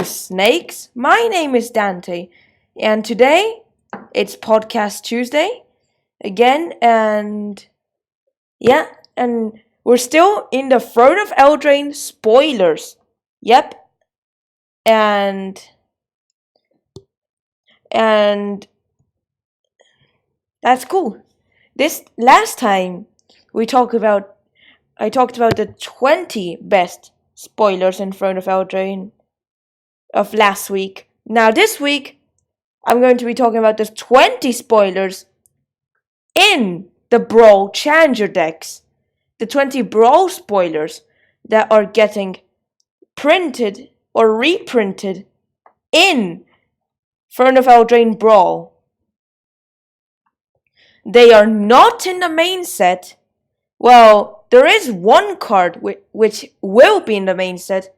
snakes. My name is Dante, and today it's Podcast Tuesday again, and we're still in the Throne of Eldraine spoilers. Yep, and that's cool. This last time I talked about the 20 best spoilers in Throne of Eldraine of last week. Now this week, I'm going to be talking about the 20 spoilers in the Brawl Challenger decks. The 20 Brawl spoilers that are getting printed or reprinted in Throne of Eldraine Brawl. They are not in the main set. Well, there is one card which will be in the main set,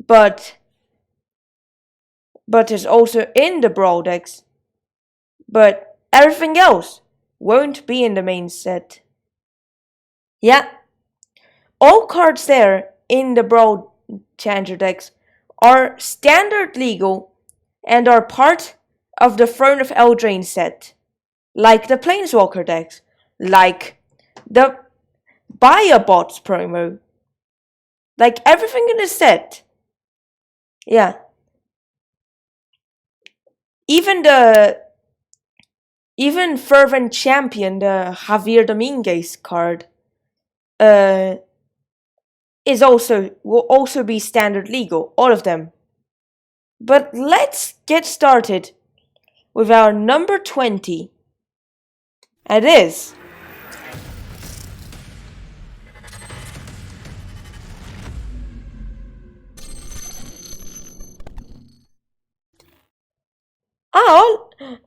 but is also in the Brawl decks. But everything else won't be in the main set. Yeah. All cards there in the Brawl Challenger decks are standard legal and are part of the Throne of Eldraine set. Like the Planeswalker decks. Like the Buy-A-Bots promo. Like everything in the set. Yeah. Even Fervent Champion, the Javier Dominguez card, will also be standard legal, all of them. But let's get started with our number 20. It is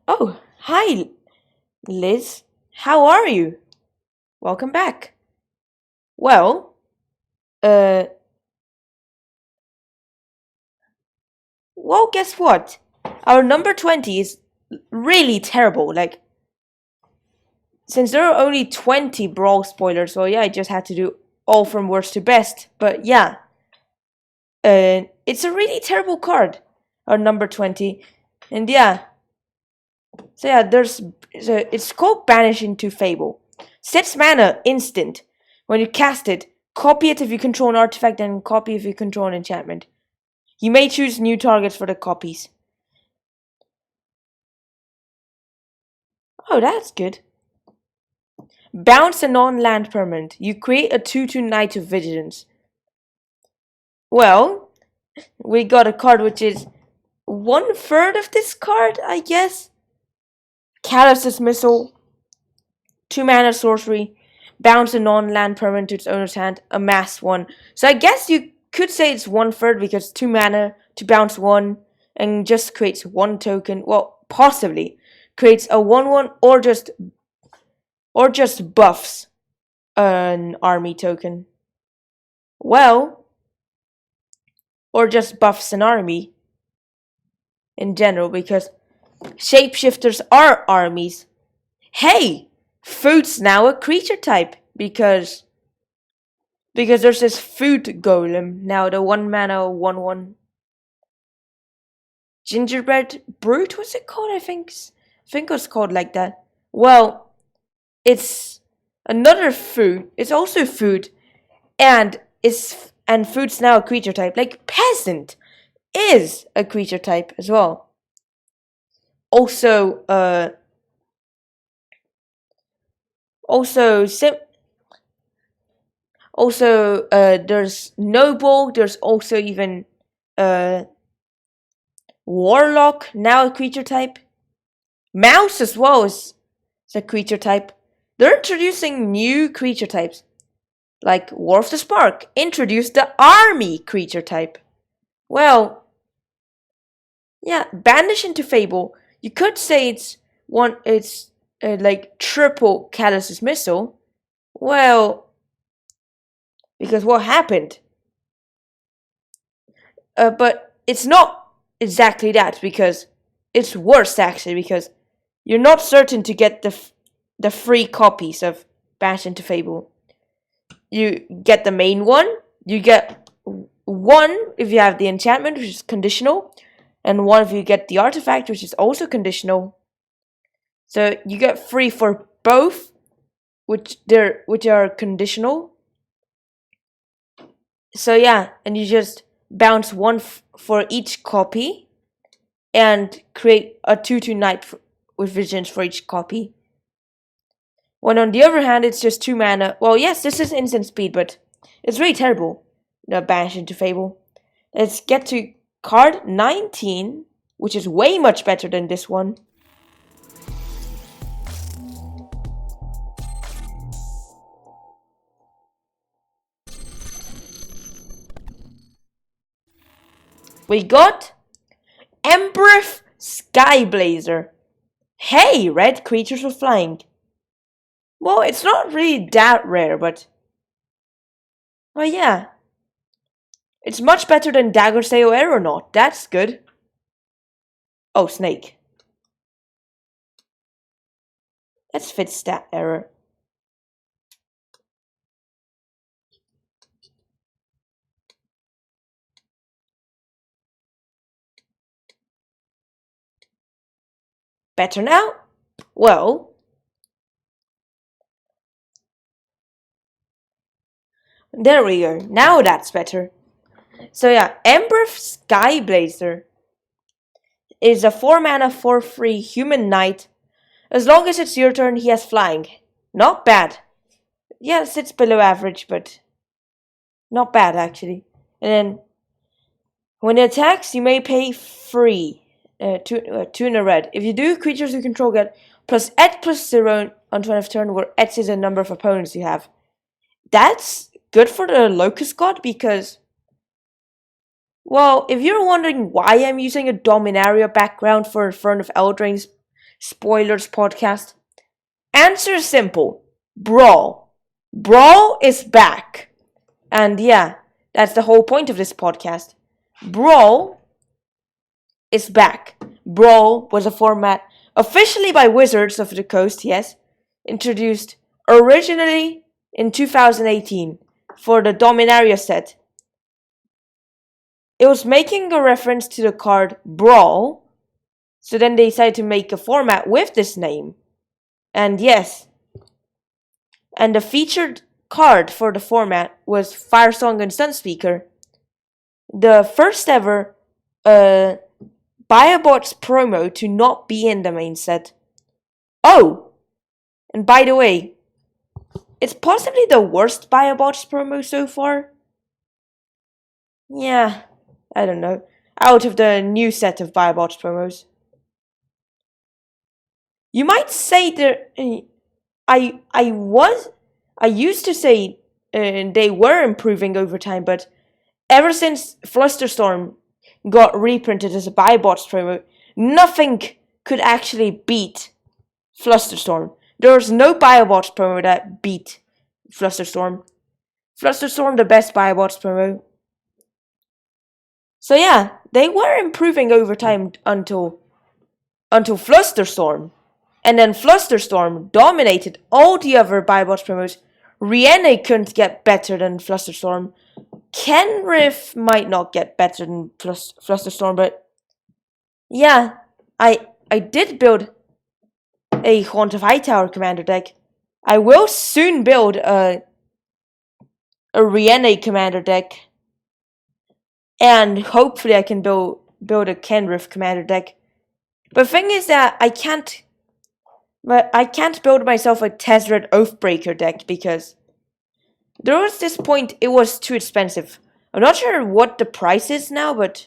Oh, hi, Liz. How are you? Welcome back. Well, guess what? Our number 20 is really terrible. Like, since there are only 20 Brawl spoilers, so yeah, I just had to do all from worst to best. But yeah, it's a really terrible card, our number 20. And yeah, so yeah, it's called Banish into Fable. 6 mana, instant. When you cast it, copy it if you control an artifact and copy if you control an enchantment. You may choose new targets for the copies. Oh, that's good. Bounce a non-land permanent. You create a 2/2 Knight of Vigilance. Well, we got a card which is 1/3 of this card, I guess. Callus's Missile. 2 mana sorcery. Bounce a non-land permanent to its owner's hand. Amass 1. So I guess you could say it's 1/3 because 2 mana to bounce 1 and just creates 1 token. Well, possibly creates a 1/1 or just buffs an army token. Well, or just buffs an army in general, because shapeshifters are armies. Hey, food's now a creature type because there's this food golem now, the 1 mana 1/1 gingerbread brute. What's it called? I think it was called like that. Well, it's another food. It's also food, and food's now a creature type. Like peasant is a creature type as well. Also, there's noble. There's also even warlock, now a creature type. Mouse as well is a creature type. They're introducing new creature types, like War of the Spark introduced the army creature type. Well, yeah, Banish into Fable. You could say it's like triple Callus's Missile. Well, because what happened? But it's not exactly that, because it's worse actually, because you're not certain to get the free copies of Banish into Fable. You get the main one, you get one if you have the enchantment, which is conditional, and one if you get the artifact, which is also conditional. So you get 3 for both, which are conditional. So yeah, and you just bounce 1 for each copy, and create a 2/2 knight with vigilance for each copy. When on the other hand, it's just 2 mana. Well, yes, this is instant speed, but it's really terrible. The banish into Fable. Let's get to card 19, which is way much better than this one. We got Emperor Skyblazer. Hey, red creatures with flying. Well, it's not really that rare, but... well, yeah. It's much better than Dagger Sail Aeronaut. That's good. Oh, Snake. Let's fit stat error. Better now? Well... there we go. Now that's better. So yeah, Emperor Skyblazer is a 4 mana 4/3 human knight. As long as it's your turn, he has flying. Not bad. Yes, it's below average, but not bad actually. And then when it attacks, you may pay 3, 2 in a red. If you do, creatures you control get plus +8 +0 on turn of turn, where +8 is the number of opponents you have. That's good for the Locust God because, well, if you're wondering why I'm using a Dominaria background for Throne of Eldraine's Spoilers podcast, answer is simple. Brawl. Brawl is back. And yeah, that's the whole point of this podcast. Brawl is back. Brawl was a format officially by Wizards of the Coast, yes, introduced originally in 2018 for the Dominaria set. It was making a reference to the card Brawl, so then they decided to make a format with this name. And yes, and the featured card for the format was Firesong and Sunspeaker, the first ever Buy-a-Bots promo to not be in the main set. Oh, and by the way, it's possibly the worst Buy-a-Bots promo so far. Yeah, I don't know. Out of the new set of Buy-a-Bots promos. You might say that I used to say they were improving over time, but ever since Flusterstorm got reprinted as a Buy-a-Bots promo, nothing could actually beat Flusterstorm. There was no Buy-a-Bots promo that beat Flusterstorm. Flusterstorm, the best Buy-a-Bots promo. So yeah, they were improving over time until Flusterstorm. And then Flusterstorm dominated all the other Buy-a-Bots promos. Rienne couldn't get better than Flusterstorm. Kenrith might not get better than Flusterstorm, but yeah, I did build a Haunt of Hightower commander deck. I will soon build a Rienne commander deck, and hopefully I can build a Kenrith commander deck. But the thing is that I can't build myself a Tezzeret Oathbreaker deck because there was this point it was too expensive. I'm not sure what the price is now, but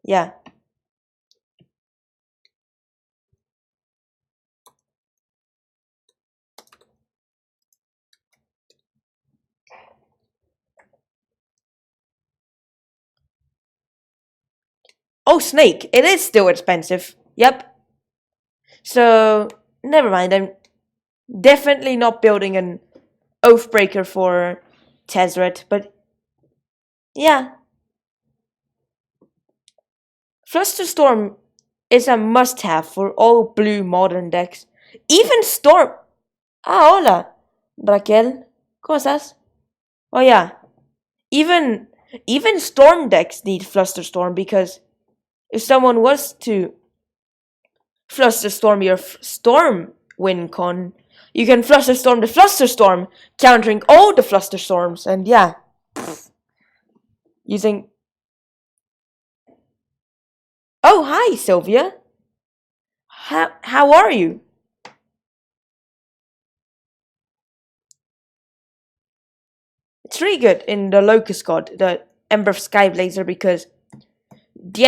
yeah. Oh, Snake, it is still expensive. Yep. So, never mind, I'm definitely not building an Oathbreaker for Tezzeret, but yeah. Flusterstorm is a must-have for all blue modern decks. Even Storm... Ah, hola, Raquel. ¿Cómo estás? Oh yeah. Even Even Storm decks need Flusterstorm, because if someone was to Flusterstorm your Storm win con, you can Flusterstorm the Flusterstorm, countering all the Flusterstorms, and yeah. Using... Oh, hi, Sylvia. How are you? It's really good in the Locust God, the Ember of Skyblazer, because the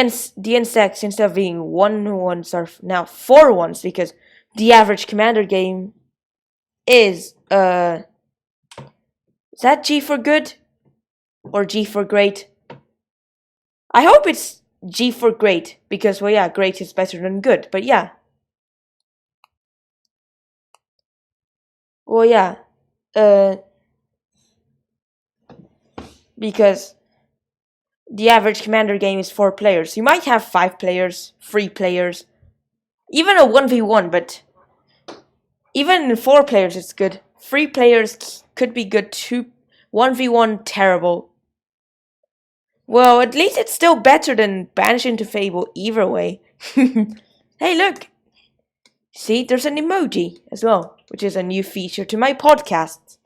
insects, instead of being 1/1s, are now 4/1s, because the average commander game is that G for good or G for great? I hope it's G for great, because, well, yeah, great is better than good, but yeah. Well, yeah, because the average commander game is 4 players. You might have 5 players, 3 players, even a 1v1, but even in 4 players it's good. 3 players could be good too. 1v1, terrible. Well, at least it's still better than Banish into Fable either way. Hey, look! See, there's an emoji as well, which is a new feature to my podcast.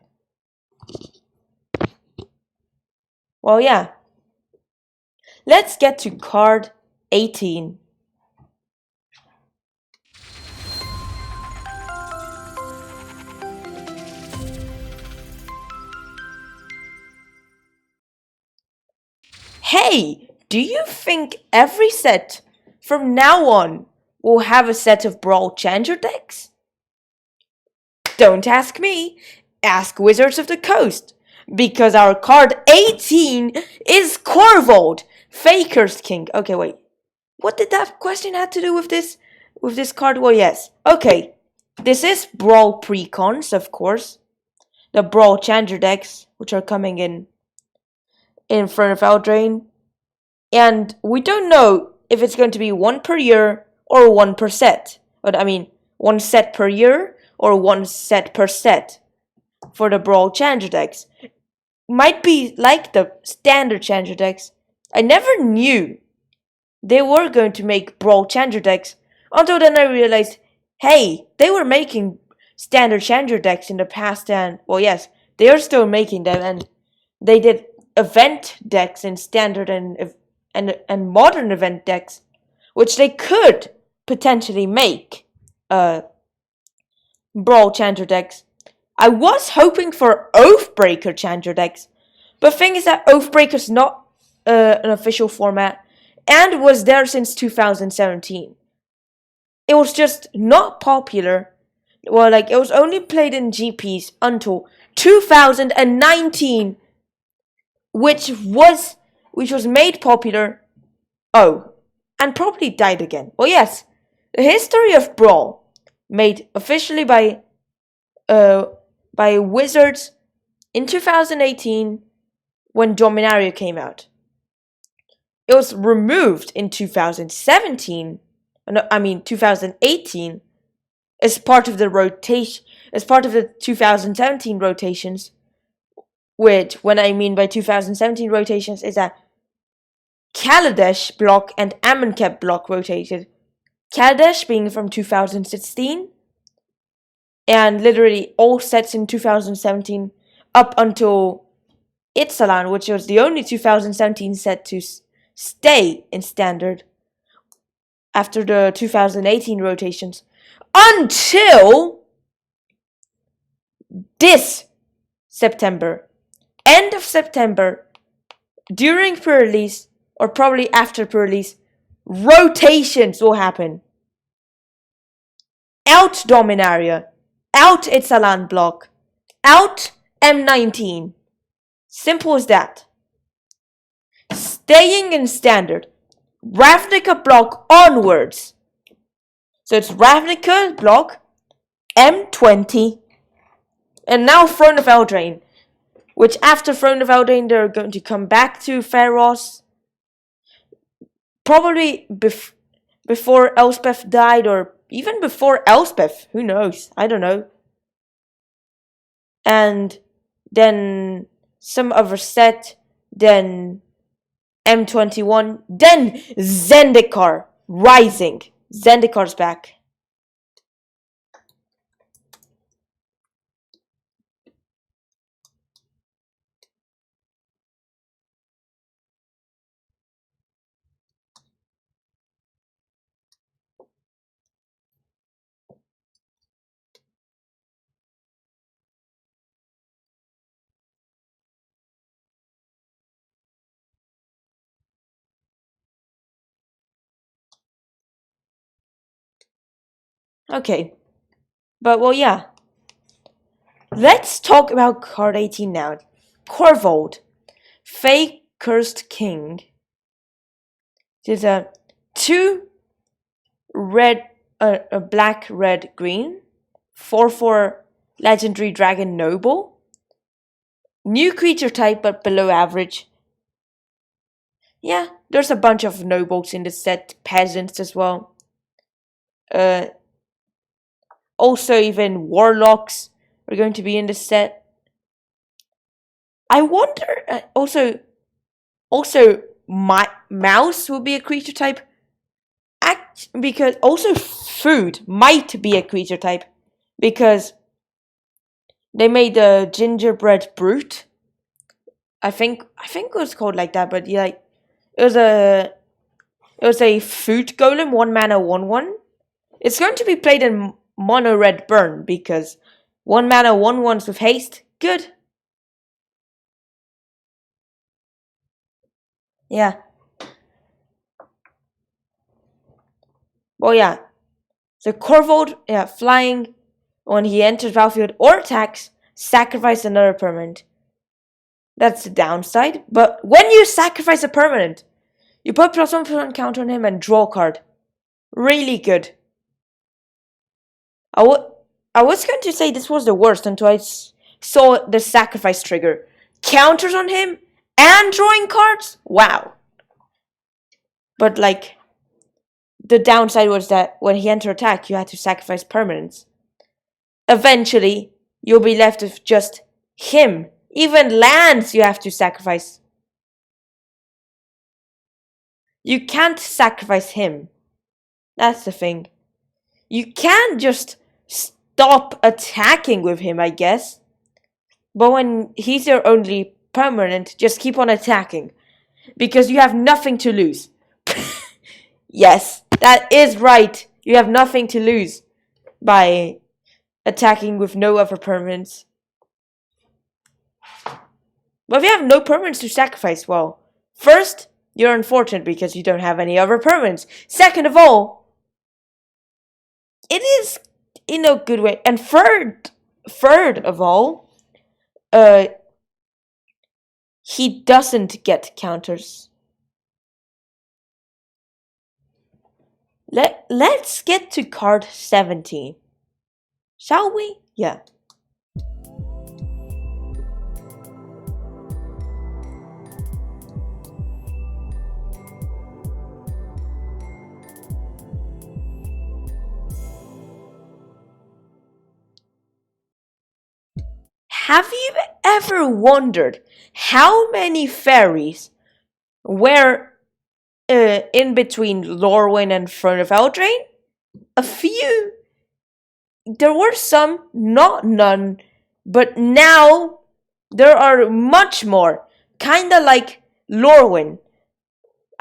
Well, yeah. Let's get to card 18. Hey, do you think every set from now on will have a set of Brawl Challenger decks? Don't ask me, ask Wizards of the Coast, because our card 18 is Corvold, Faker's King. Okay, wait. What did that question have to do with this card? Well, yes. Okay. This is Brawl Precons, of course. The Brawl Challenger decks, which are coming in front of Eldraine. And we don't know if it's going to be 1 per year or 1 per set. But I mean, 1 set per year or 1 set per set for the Brawl Challenger decks. Might be like the standard Challenger decks. I never knew they were going to make Brawl Challenger decks until then I realized, hey, they were making standard Challenger decks in the past, and, well, yes, they are still making them, and they did event decks in standard and modern event decks, which they could potentially make Brawl Challenger decks. I was hoping for Oathbreaker Challenger decks, but thing is that Oathbreaker's not an official format, and was there since 2017. It was just not popular. Well, like, it was only played in GPs until 2019, which was made popular. Oh, and probably died again. Well, yes, the history of Brawl, made officially by Wizards in 2018 when Dominaria came out. It was removed in 2018 as part of the 2017 rotations, which, when I mean by 2017 rotations, is that Kaladesh block and Amonkhet block rotated. Kaladesh being from 2016, and literally all sets in 2017 up until Ixalan, which was the only 2017 set to stay in standard after the 2018 rotations, until this September. End of September, during pre-release, or probably after pre-release, rotations will happen. Out Dominaria, out Ixalan block, out M19. Simple as that. Staying in standard, Ravnica block onwards. So it's Ravnica block, M20, and now Throne of Eldraine, which after Throne of Eldraine they're going to come back to Pharos, probably before Elspeth died, or even before Elspeth, who knows, I don't know. And then some other set, then M21, then Zendikar Rising. Zendikar's back. Okay. But well, yeah. Let's talk about card 18 now. Corvold. Fake Cursed King. There's a 2 red, a black, red, green. 4/4 Legendary Dragon Noble. New creature type, but below average. Yeah, there's a bunch of nobles in the set, peasants as well. Also, even warlocks are going to be in the set. I wonder. Also, my mouse will be a creature type. Because also food might be a creature type, because they made the gingerbread brute. I think it was called like that, but yeah, it was a food golem, 1 mana 1/1. It's going to be played in mono red burn because 1 mana 1/1s with haste, good. Yeah. Well, yeah. So Corvold, yeah, flying when he enters battlefield or attacks, sacrifice another permanent. That's the downside. But when you sacrifice a permanent, you put +1/+1 counter on him and draw a card. Really good. I was going to say this was the worst until I saw the sacrifice trigger. Counters on him and drawing cards? Wow. But like, the downside was that when he entered attack, you had to sacrifice permanents. Eventually, you'll be left with just him. Even lands you have to sacrifice. You can't sacrifice him. That's the thing. You can just stop attacking with him, I guess. But when he's your only permanent, just keep on attacking. Because you have nothing to lose. Yes, that is right. You have nothing to lose by attacking with no other permanents. But if you have no permanents to sacrifice, well, first, you're unfortunate because you don't have any other permanents. Second of all, it is in a good way. And third of all, he doesn't get counters. Let's get to card 17. Shall we? Yeah. Have you ever wondered how many fairies were in between Lorwyn and Throne of Eldraine? A few. There were some, not none, but now there are much more. Kinda like Lorwyn.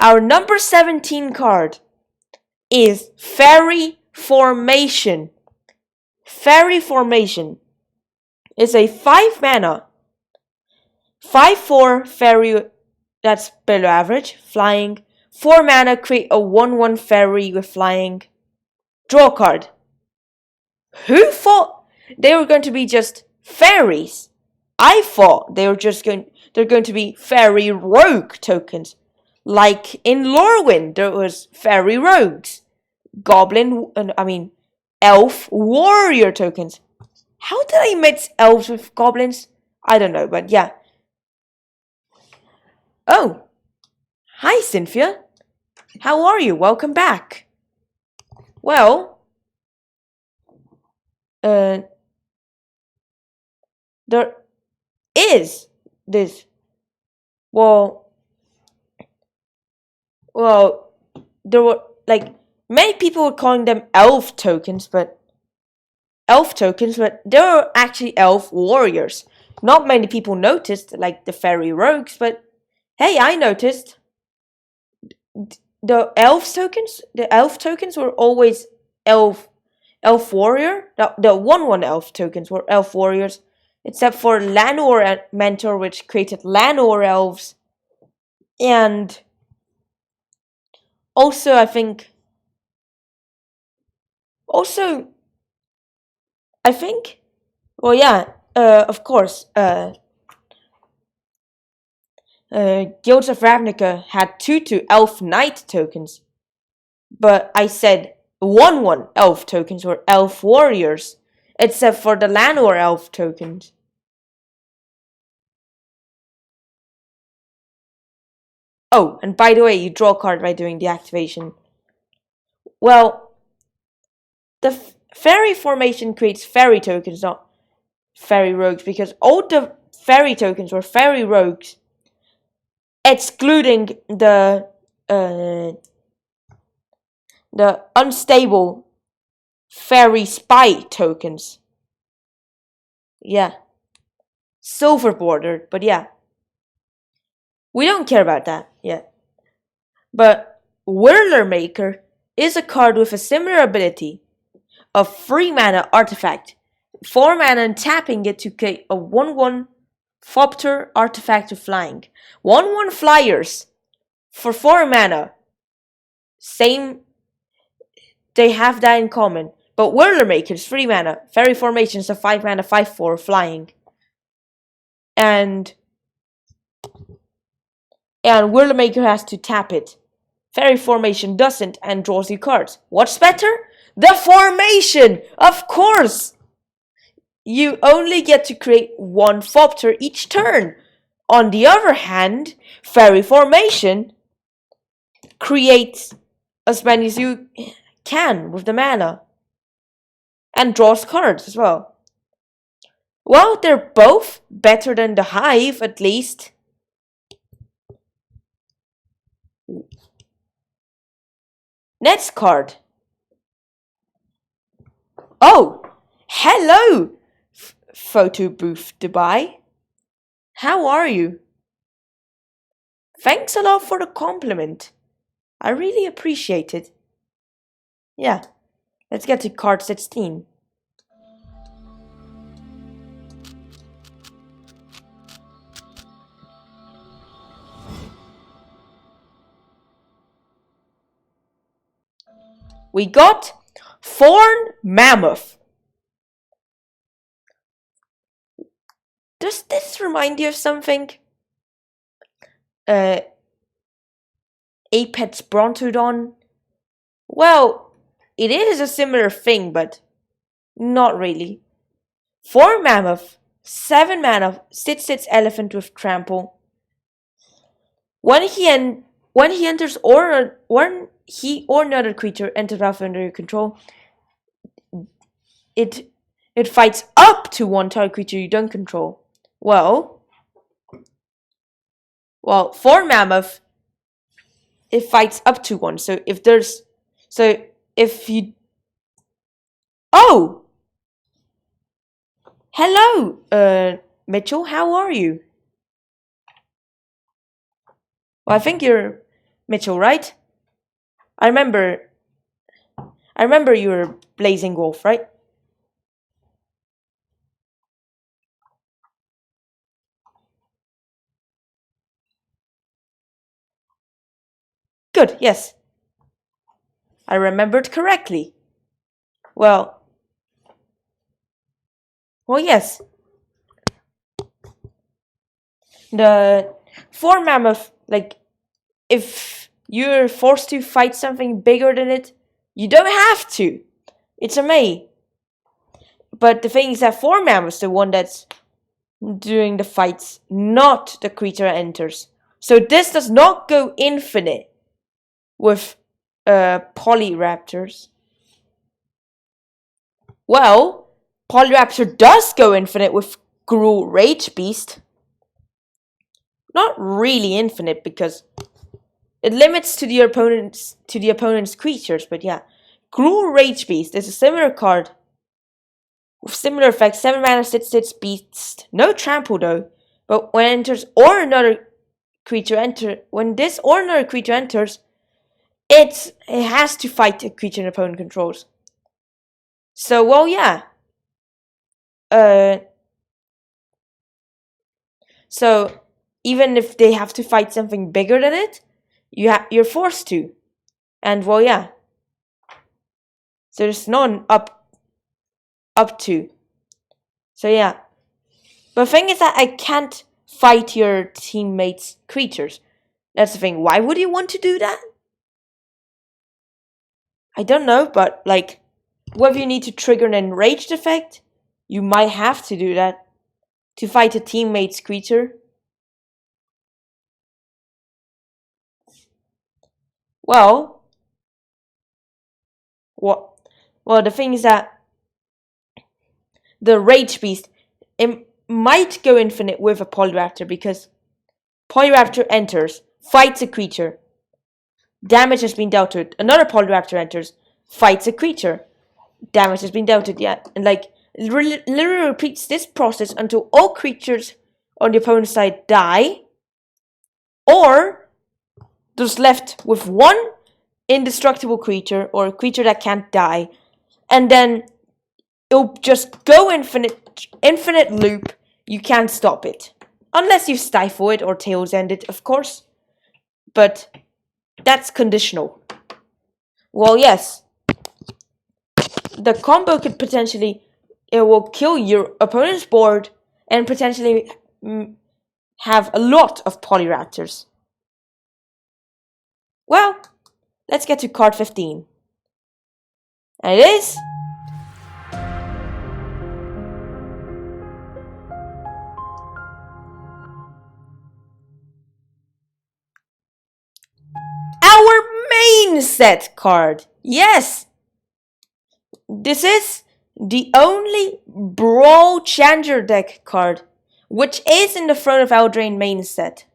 Our number 17 card is Fairy Formation. Fairy Formation is a 5 mana, 5/4 fairy, that's below average, flying, 4 mana, create a 1/1 fairy with flying, draw a card. Who thought they were going to be just fairies? I thought they're going to be fairy rogue tokens. Like in Lorwyn, there was fairy rogues, elf warrior tokens. How did I mix elves with goblins? I don't know, but yeah. Oh, hi Cynthia. How are you? Welcome back. Well, there is this. Well, Well, there were like many people were calling them elf tokens, but they were actually elf warriors. Not many people noticed, like the fairy rogues, but hey, I noticed. The elf tokens were always elf warrior. The 1/1 elf tokens were elf warriors, except for Llanowar Mentor, which created Llanowar elves, and also I think well, yeah, of course, Guilds of Ravnica had two elf knight tokens, but I said 1/1 elf tokens were elf warriors, except for the Llanowar elf tokens. Oh, and by the way, you draw a card by doing the activation. Well, the fairy formation creates fairy tokens, not fairy rogues, because all the fairy tokens were fairy rogues, excluding the unstable fairy spy tokens. Yeah. Silver bordered, but yeah. We don't care about that yet. But Whirler Maker is a card with a similar ability. A 3 mana artifact. 4 mana and tapping it to create a 1/1 Thopter artifact with flying. 1/1 flyers for 4 mana. Same, they have that in common. But Whirler Maker is 3 mana. Fairy Formation is a 5 mana 5/4 flying. And Whirler Maker has to tap it. Fairy Formation doesn't and draws you cards. What's better? The formation! Of course! You only get to create 1 Thopter each turn. On the other hand, Fairy Formation creates as many as you can with the mana. And draws cards as well. Well, they're both better than the Hive, at least. Next card. Oh, hello, Photo Booth Dubai. How are you? Thanks a lot for the compliment. I really appreciate it. Yeah, let's get to card 16. We got Thorn Mammoth. Does this remind you of something? Apex Brontodon? Well, it is a similar thing, but not really. 4 Mammoth, 7 mana, 6/6 elephant with trample. When he enters when he or another creature enters off under your control, it fights up to 1 target creature you don't control. Well, 4 Mammoth, it fights up to 1. So if you... Oh! Hello, Mitchell, how are you? Well, I think you're Mitchell, right? I remember you were Blazing Wolf, right? Good, yes. I remembered correctly. Well, yes. The 4 Mammoth, like, if you're forced to fight something bigger than it, you don't have to. It's a May. But the thing is that 4 Mammoth's the one that's doing the fights, not the creature that enters. So this does not go infinite with Polyraptors. Well, Polyraptor does go infinite with Gruul Rage Beast. Not really infinite, because It limits to the opponent's creatures, but yeah. Cruel Rage Beast is a similar card with similar effects. 7 mana, 6/6 beast. No trample though. But when enters or another creature when this or another creature enters, it has to fight a creature an opponent controls. So well, yeah. So even if they have to fight something bigger than it, you're forced to. And well, yeah. So there's none up to. So yeah. But the thing is that I can't fight your teammates' creatures. That's the thing. Why would you want to do that? I don't know, but like, whether you need to trigger an enraged effect, you might have to do that to fight a teammate's creature. Well, what? Well, the thing is that the Rage Beast, it might go infinite with a Polyraptor, because Polyraptor enters, fights a creature, damage has been dealt to it. Another Polyraptor enters, fights a creature, damage has been dealt to it. Yeah, and like literally repeats this process until all creatures on the opponent's side die, or just left with one indestructible creature or a creature that can't die, and then it'll just go infinite loop. You can't stop it unless you stifle it or tails end it, of course, but that's conditional. Well, yes, the combo could potentially, it will kill your opponent's board and potentially have a lot of Polyraptors. Well, let's get to card 15. And it is our main set card. Yes! This is the only Brawl Challenger deck card which is in the Throne of Eldraine main set.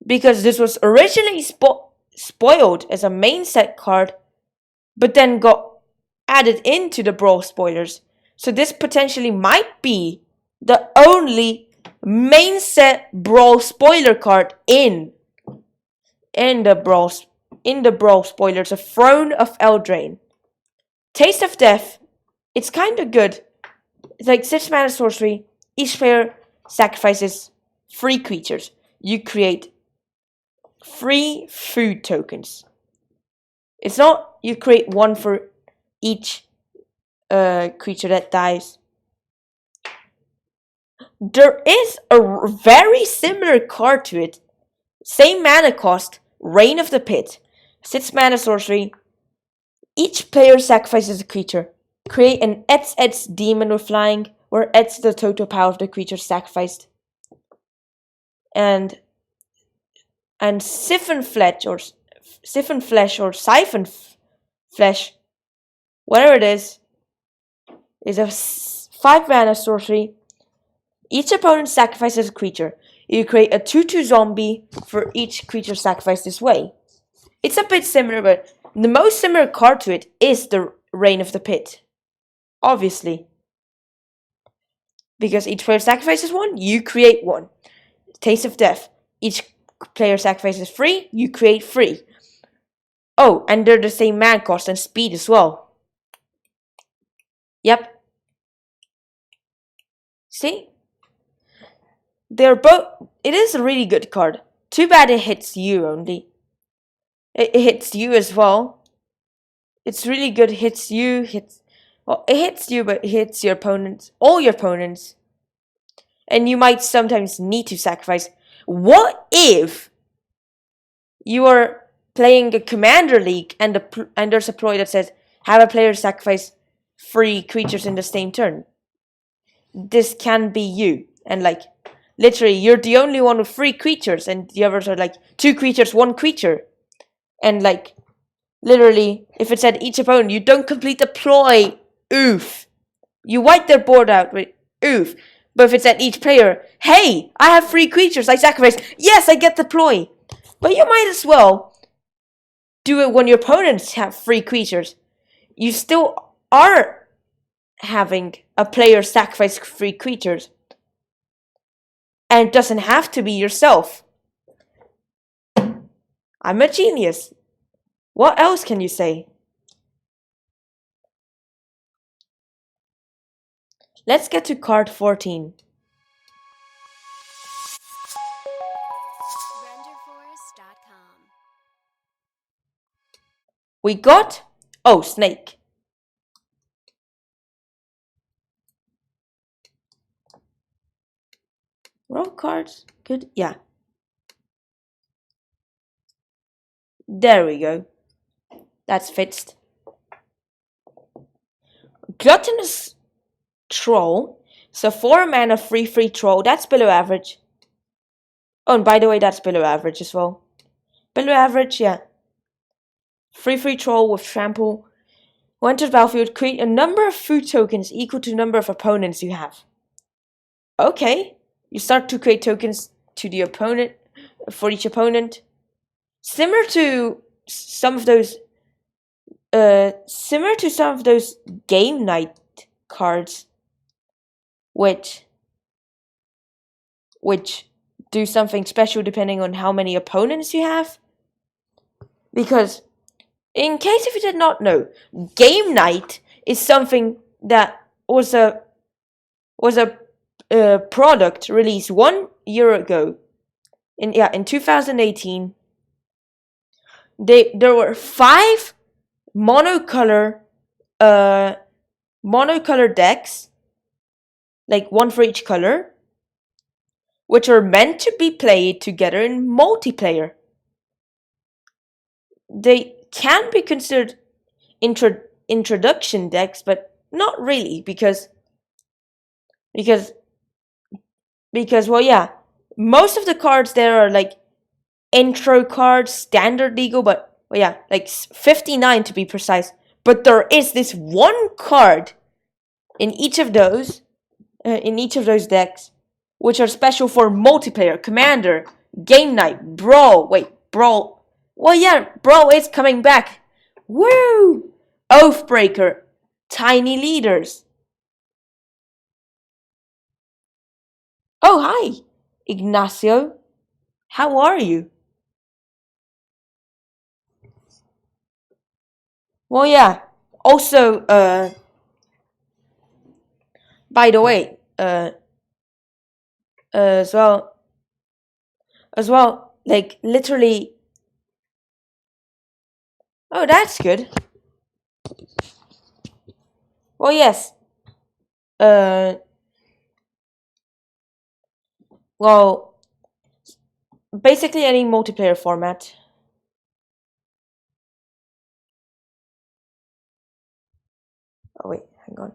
Because this was originally spoiled as a main set card, but then got added into the Brawl spoilers. So this potentially might be the only main set Brawl spoiler card in the Brawl spoilers, a Throne of Eldraine. Taste of Death, it's kind of good. It's like 6 mana sorcery. Each player sacrifices 3 creatures. You create 3 food tokens. It's not you create 1 for each creature that dies. There is a very similar card to it. Same mana cost, Reign of the Pit. 6 mana sorcery. Each player sacrifices a creature. Create an Etz demon with flying, where Etz the total power of the creature sacrificed. And Siphon Flesh or Siphon Flesh, whatever it is a 5 mana sorcery. Each opponent sacrifices a creature. You create a 2/2 zombie for each creature sacrificed this way. It's a bit similar, but the most similar card to it is the Reign of the Pit. Obviously. Because each player sacrifices 1, you create 1. Taste of Death. Each player sacrifices 3, you create 3. Oh, and they're the same mana cost and speed as well. Yep. See? They're both. It is a really good card. Too bad it hits you only. It hits you as well. It's really good. It hits you. It hits you, but it hits your opponents. All your opponents. And you might sometimes need to sacrifice. What if you are playing a Commander League and there's a ploy that says have a player sacrifice 3 creatures in the same turn? This can be you. And like, literally, you're the only one with 3 creatures, and the others are like 2 creatures, 1 creature. And like, literally, if it said each opponent, you don't complete the ploy, oof. You wipe their board out with oof. But if it said each player, hey, I have 3 creatures, I sacrifice, yes, I get the ploy. But you might as well do it when your opponents have free creatures. You still are having a player sacrifice free creatures. And it doesn't have to be yourself. I'm a genius. What else can you say? Let's get to card 14. We got... Oh, Snake. Roll cards. Good. Yeah. There we go. That's fixed. Gluttonous Troll. So 4 mana free troll. That's below average. Oh, and by the way, that's below average as well. Below average, yeah. Free troll with trample. When to the battlefield, create a number of food tokens equal to the number of opponents you have. Okay. You start to create tokens to the opponent, for each opponent. Similar to some of those game night cards, which do something special depending on how many opponents you have. Because, in case if you did not know, game night is something that was a product released 1 year ago. In 2018. There were 5 monocolor decks, like 1 for each color, which are meant to be played together in multiplayer. They can be considered introduction decks, but not really, because well, yeah, most of the cards there are like intro cards, standard legal, but well, yeah, like 59 to be precise. But there is this one card in each of those decks, which are special for multiplayer, commander, game night, brawl. Wait, brawl. Well, yeah, brawl is coming back. Woo! Oathbreaker, tiny leaders. Oh, hi, Ignacio. How are you? Well, yeah. Also, by the way, as well, like literally. Oh, that's good. Well, yes. Well, basically any multiplayer format. Oh wait, hang on.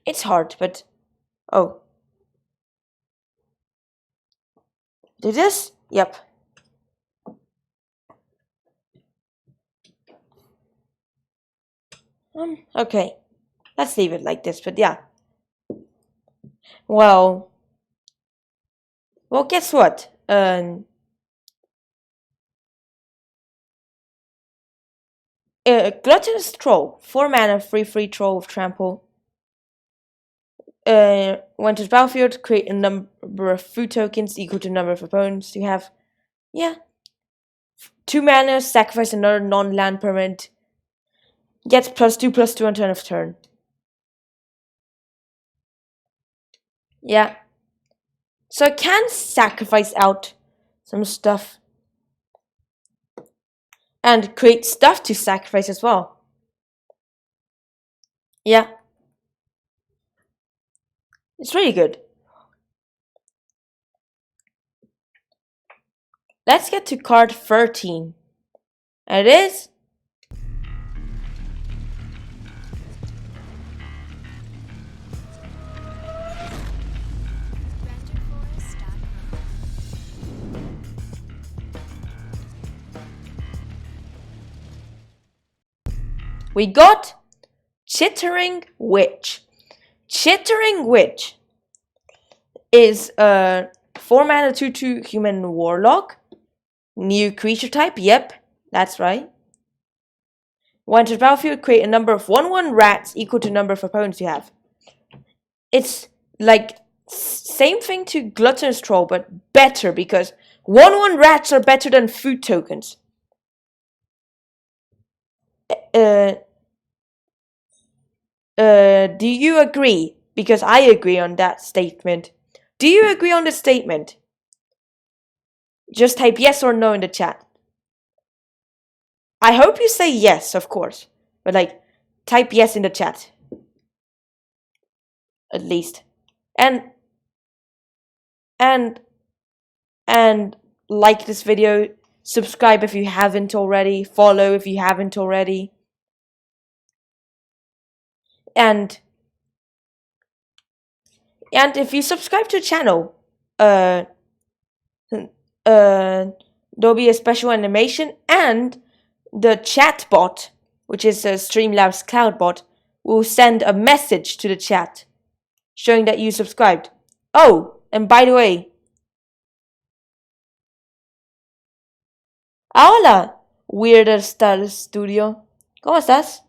It's hard, but oh. Do this? Yep. Okay. Let's leave it like this, but yeah. Well, guess what? Gluttonous Troll. 4 mana, free troll with trample. When to the battlefield, create a number of food tokens equal to the number of opponents you have. Yeah. 2 mana, sacrifice another non-land permanent. Gets +2/+2 on turn of turn. Yeah. So I can sacrifice out some stuff. And create stuff to sacrifice as well. Yeah. It's really good. Let's get to card 13. And it is... we got Chittering Witch. Chittering Witch is a 4-mana 2/2 human warlock. New creature type, yep, that's right. When to battlefield, create a number of 1/1 rats equal to the number of opponents you have. It's like same thing to Gluttonous Troll, but better because 1/1 rats are better than food tokens. Do you agree? Because I agree on that statement. Do you agree on the statement? Just type yes or no in the chat. I hope you say yes, of course. But like, type yes in the chat. At least. And like this video. Subscribe if you haven't already. Follow if you haven't already. And if you subscribe to the channel, there'll be a special animation, and the chat bot, which is a Streamlabs cloud bot, will send a message to the chat showing that you subscribed. Oh, and by the way, hola, Weirder Star Studio. ¿Cómo estás?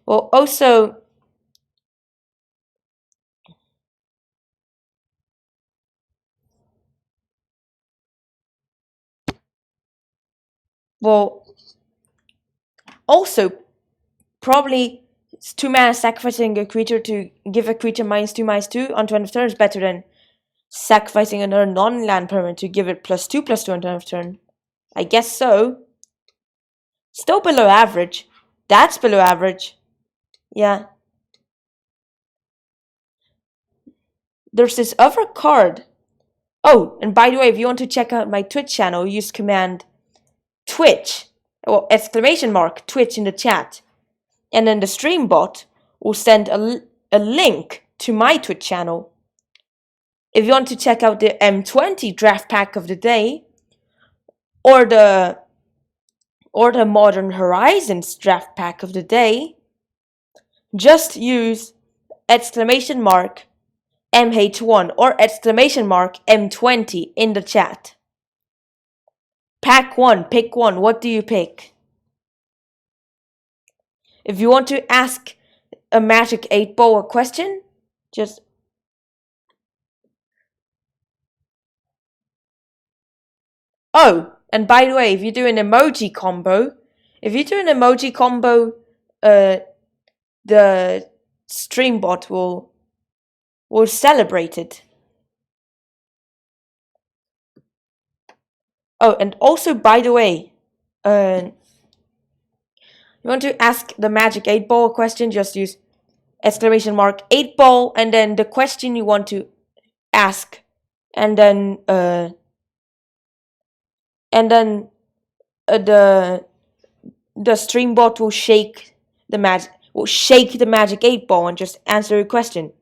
Well, also, probably 2-mana sacrificing a creature to give a creature -2/2 on turn of turn is better than sacrificing another non-land permanent to give it +2/+2 on turn of turn. I guess so. Still below average. That's below average. Yeah. There's this other card. Oh, and by the way, if you want to check out my Twitch channel, use command Twitch, or !Twitch in the chat. And then the stream bot will send a link to my Twitch channel. If you want to check out the M20 draft pack of the day, or the Modern Horizons draft pack of the day, just use !MH1 or !M20 in the chat. Pack 1, pick one. What do you pick? If you want to ask a Magic 8 Ball a question, just... Oh, and by the way, if you do an emoji combo, the stream bot will celebrate it. Oh, and also, by the way, you want to ask the Magic 8 Ball a question, just use !8 Ball, and then the question you want to ask, and then the stream bot will shake the Magic 8 Ball and just answer your question.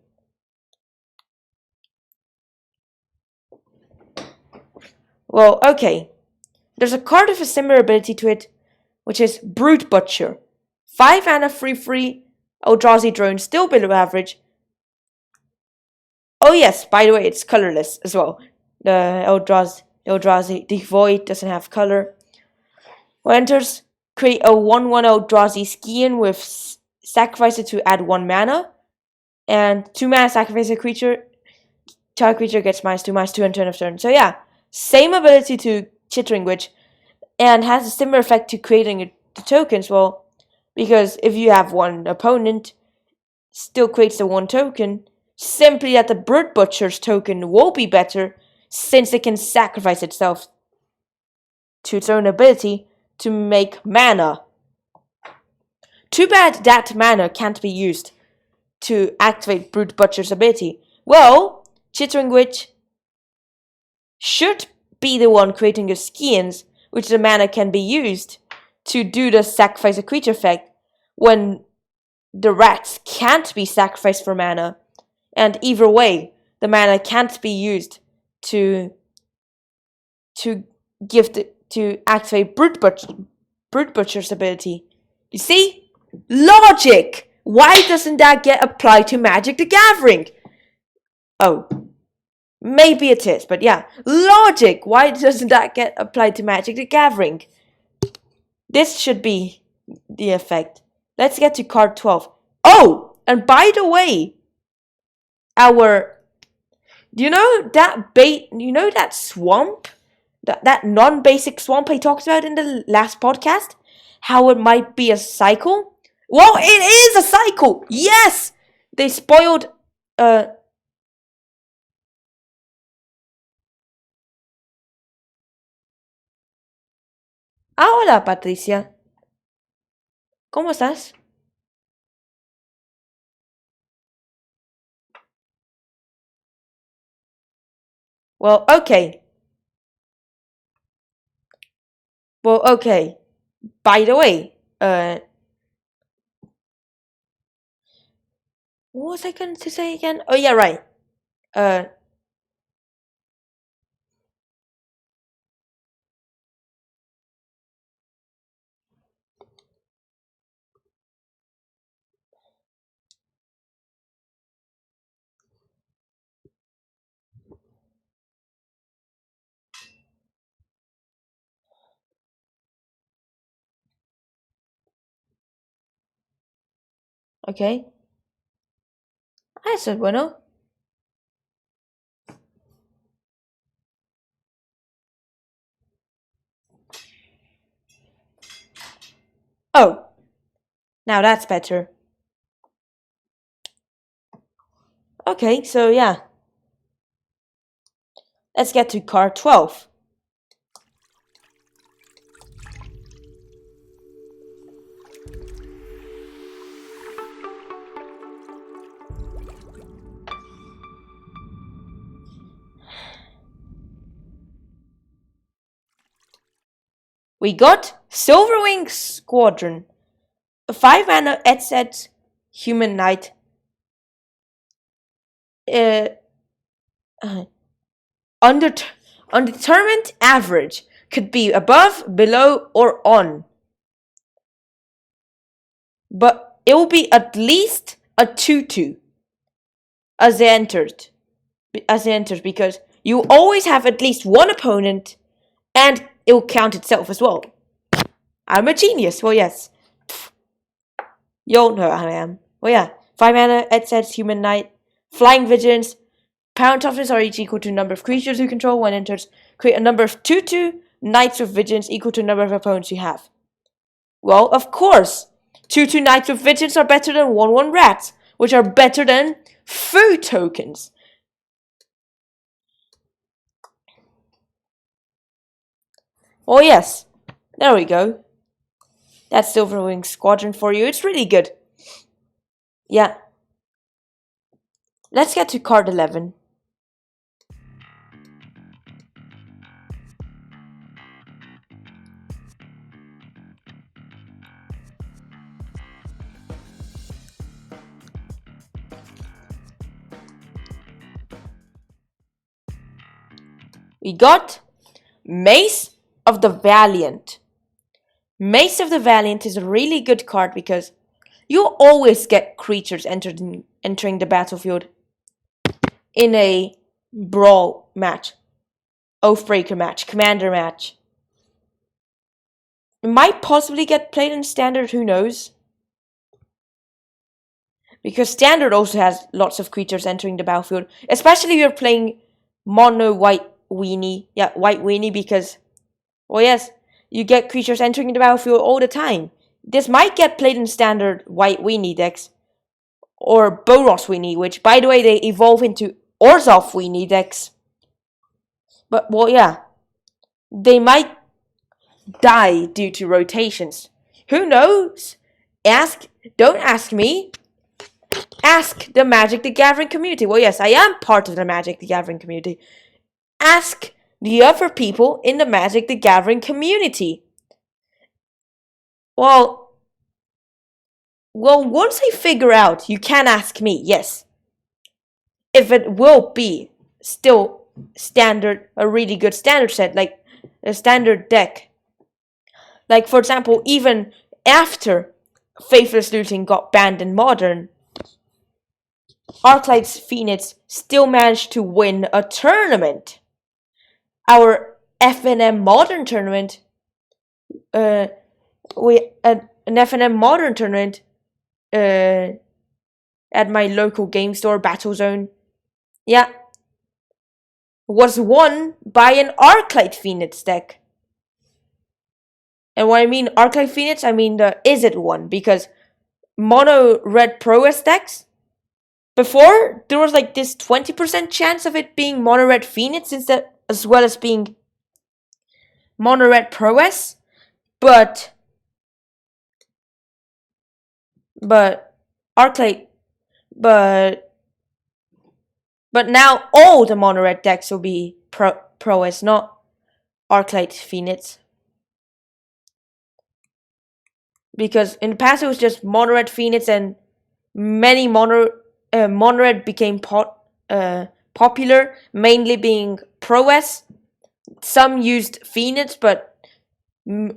Well, okay. There's a card with a similar ability to it, which is Brute Butcher. 5 mana 3/3 Eldrazi drone, still below average. Oh yes, by the way, it's colorless as well. The Eldrazi Devoid doesn't have color. When enters, create a 1/1 Eldrazi Skian with sacrifice it to add 1 mana. And 2 mana sacrifice a creature. Target creature gets -2/2 on turn of turn. So yeah, same ability to Chittering Witch, and has a similar effect to creating the tokens. Well, because if you have one opponent, still creates the 1 token, simply that the Brute Butcher's token will be better, since it can sacrifice itself to its own ability to make mana. Too bad that mana can't be used to activate Brute Butcher's ability. Well, Chittering Witch should be the one creating the Skians, which the mana can be used to do the sacrifice a creature effect when the rats can't be sacrificed for mana. And either way, the mana can't be used to to activate Brute Butcher's ability. You see? Logic! Why doesn't that get applied to Magic the Gathering? Oh. Maybe it is, but yeah. Logic! Why doesn't that get applied to Magic the Gathering? This should be the effect. Let's get to card 12. Oh! And by the way, do you know that swamp? That non-basic swamp I talked about in the last podcast? How it might be a cycle? Well, it is a cycle! Yes! They spoiled, hola, Patricia. ¿Cómo estás? Well, okay. By the way, what was I going to say again? Oh, yeah, right. Okay. I said bueno. Oh. Now that's better. Okay, so yeah. Let's get to card 12. We got Silverwing Squadron, a 5-mana Edset Human Knight. Undetermined average could be above, below, or on. But it will be at least a 2/2 as it enters, because you always have at least one opponent, and it will count itself as well. I'm a genius. Well, yes. You all know I am. Well, yeah. 5-mana, Edset, Human Knight, Flying Vigilance, Power and Toughness are each equal to the number of creatures you control when enters. Create a number of 2/2 Knights with Vigilance equal to the number of opponents you have. Well, of course. 2/2 Knights with Vigilance are better than 1/1 Rats, which are better than food tokens. Oh yes, there we go. That's Silverwing Squadron for you. It's really good. Yeah. Let's get to card 11. We got Mace of the Valiant. Mace of the Valiant is a really good card because you always get creatures entering the battlefield in a brawl match, Oathbreaker match, commander match. It might possibly get played in Standard, who knows? Because Standard also has lots of creatures entering the battlefield, especially if you're playing mono white weenie. Yeah, white weenie, because, well, yes, you get creatures entering the battlefield all the time. This might get played in Standard white weenie decks, or Boros weenie, which, by the way, they evolve into Orzhov weenie decks. But, well, yeah, they might die due to rotations. Who knows? Don't ask me. Ask the Magic the Gathering community. Well, yes, I am part of the Magic the Gathering community. Ask the other people in the Magic the Gathering community. Well, once I figure out, you can ask me, yes. If it will be still standard, a really good standard set, like a standard deck. Like, for example, even after Faithless Looting got banned in Modern, Arclight's Phoenix still managed to win a tournament. Our FNM Modern tournament, an FNM Modern tournament at my local game store, Battlezone, was won by an Arclight Phoenix deck. And when I mean Arclight Phoenix, I mean the Is It one, because mono red prowess decks, before there was like this 20% chance of it being mono red Phoenix instead, as well as being mono red prowess, but Arclight, but now all the mono red decks will be prowess, not Arclight Phoenix. Because in the past it was just mono red Phoenix, and many mono red became popular, mainly being prowess. Some used Phoenix, but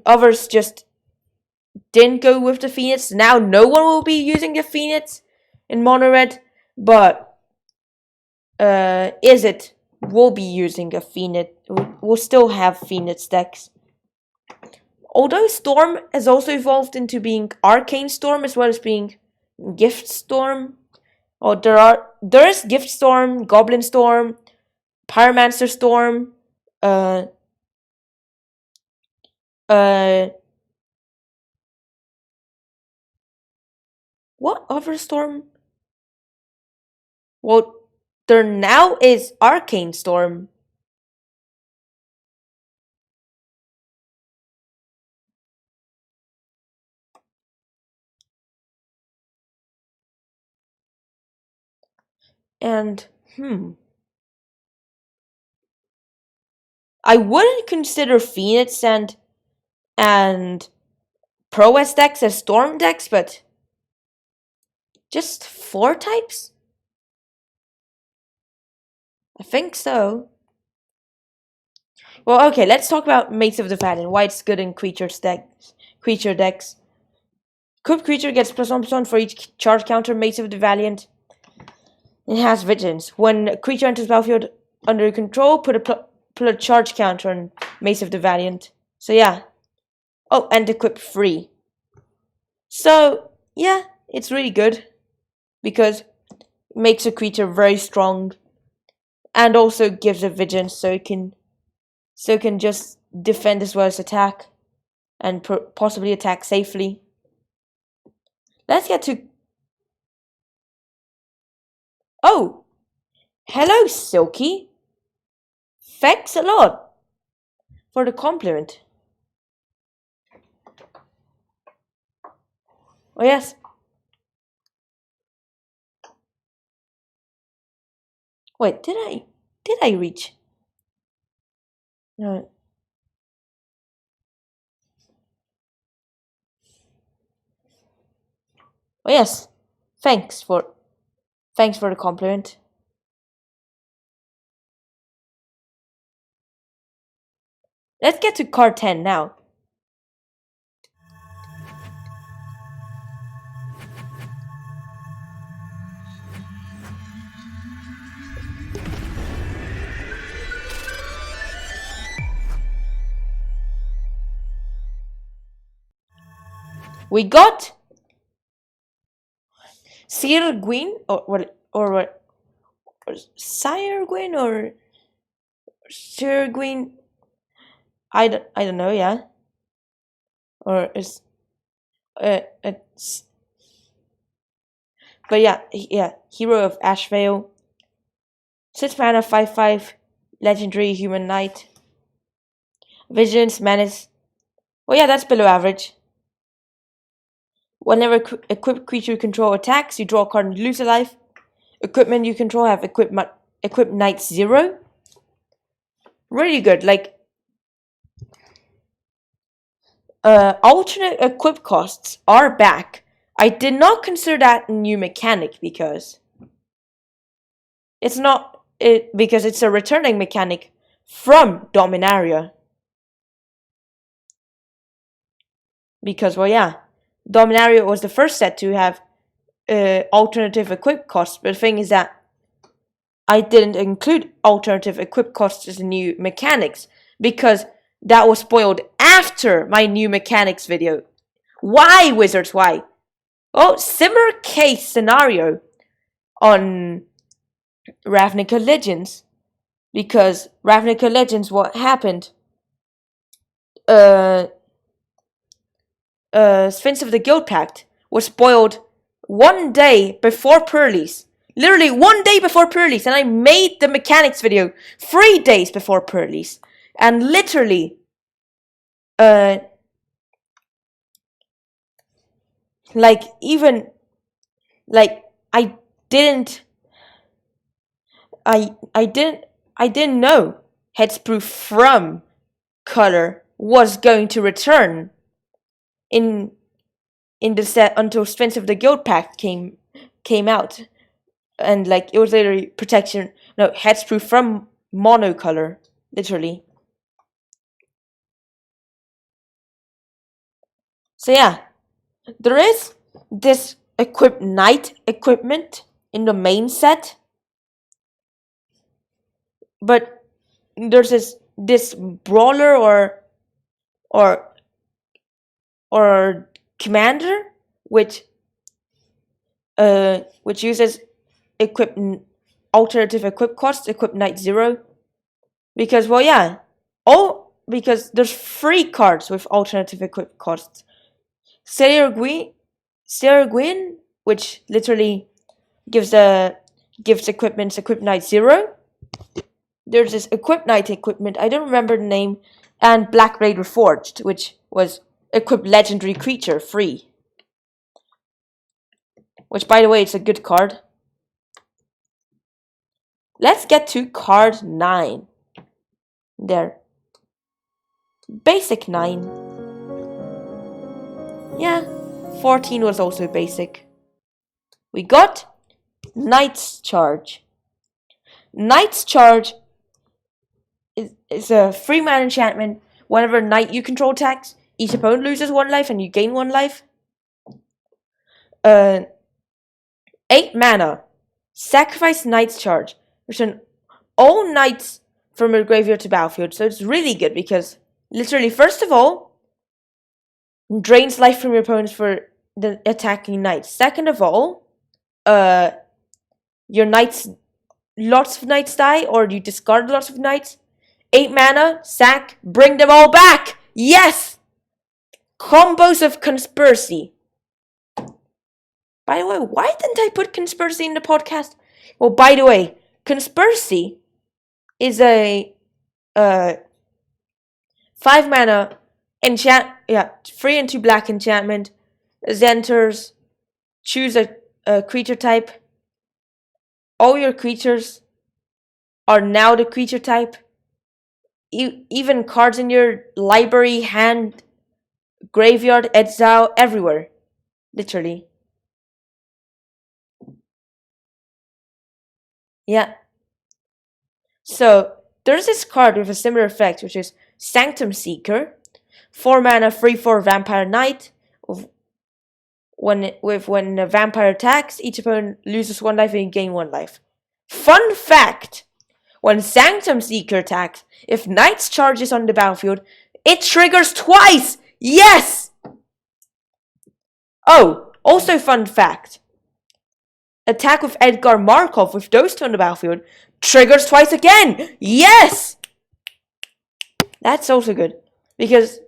others just didn't go with the Phoenix. Now no one will be using the Phoenix in mono red, but Is It will be using a Phoenix. We'll still have Phoenix decks. Although Storm has also evolved into being Arcane Storm as well as being Gift Storm. Oh, there is Gift Storm, Goblin Storm, Pyromancer Storm, what other storm? Well, there now is Arcane Storm. And, I wouldn't consider Phoenix and Prowess decks as Storm decks, but just 4 types? I think so. Well, okay, let's talk about Mates of the Valiant, why it's good in creature decks. Equipped creature gets +1/+1 for each charge counter. Mates of the Valiant. It has Vigilance. When a creature enters battlefield under your control, put a charge counter on Mace of the Valiant. So yeah. Oh, and equip free. So yeah, it's really good because it makes a creature very strong, and also gives it Vigilance, so it can just defend as well as attack, and possibly attack safely. Let's get to. Oh, hello, Silky. Thanks a lot for the compliment. Oh yes. Wait, did I reach? No. Oh yes. Thanks for the compliment. Let's get to card 10 now. We got Sir Gwyn, or Sire Gwyn, or Sir Gwyn. I don't know, yeah. Or it's but yeah, Hero of Ashvale. 6 mana, 5/5, legendary human knight. Vigilance, Menace. Oh yeah, that's below average. Whenever equipped creature you control attacks, you draw a card and lose a life. Equipment you control have equipped knight 0. Really good. Like, alternate equip costs are back. I did not consider that a new mechanic because it's not because it's a returning mechanic from Dominaria. Because, well, yeah, Dominaria was the first set to have alternative equip costs, but the thing is that I didn't include alternative equip costs as new mechanics, because that was spoiled after my new mechanics video. Why, Wizards, why? Well, similar case scenario on Ravnica Legends, because Ravnica Legends, what happened? Sphinx of the Guild Pact was spoiled 1 day before pre-release. Literally 1 day before pre-release, and I made the mechanics video 3 days before pre-release. And literally, I didn't know Hexproof from color was going to return in the set until Sphinx of the Guild Pact came out, and like it was literally protection. No, Hexproof from monocolor, literally. So yeah, there is this equip knight equipment in the main set, but there's this brawler or commander which uses alternative equip costs, equip knight 0, because, well, yeah, because there's 3 cards with alternative equip costs. Sarah Gwyn, which literally gives equipment equip knight 0. There's this equip knight equipment, I don't remember the name, and Black Blade Reforged, which was equip legendary creature free. Which, by the way, it's a good card. Let's get to card 9. There. Basic 9. Yeah, 14 was also basic. We got Knight's Charge. Knight's Charge is a 3-mana enchantment. Whenever knight you control attacks, each opponent loses 1 life and you gain 1 life. 8 mana. Sacrifice Knight's Charge. Return all knights from your graveyard to battlefield. So it's really good because, literally, first of all, drains life from your opponents for the attacking knights. Second of all, your knights, lots of knights die, or you discard lots of knights. 8 mana, sack, bring them all back! Yes! Combos of Conspiracy. By the way, why didn't I put Conspiracy in the podcast? Well, by the way, Conspiracy is a 5 mana 3 and 2 black enchantment. Enters, choose a creature type. All your creatures are now the creature type. Even cards in your library, hand, graveyard, exile, everywhere. Literally. Yeah. So, there's this card with a similar effect, which is Sanctum Seeker. 4 mana, 3/4 Vampire Knight. When a vampire attacks, each opponent loses 1 life and you gain 1 life. Fun fact! When Sanctum Seeker attacks, if Knight's Charge is on the battlefield, it triggers twice! Yes! Oh, also fun fact. Attack with Edgar Markov with those 2 on the battlefield triggers twice again! Yes! That's also good. Because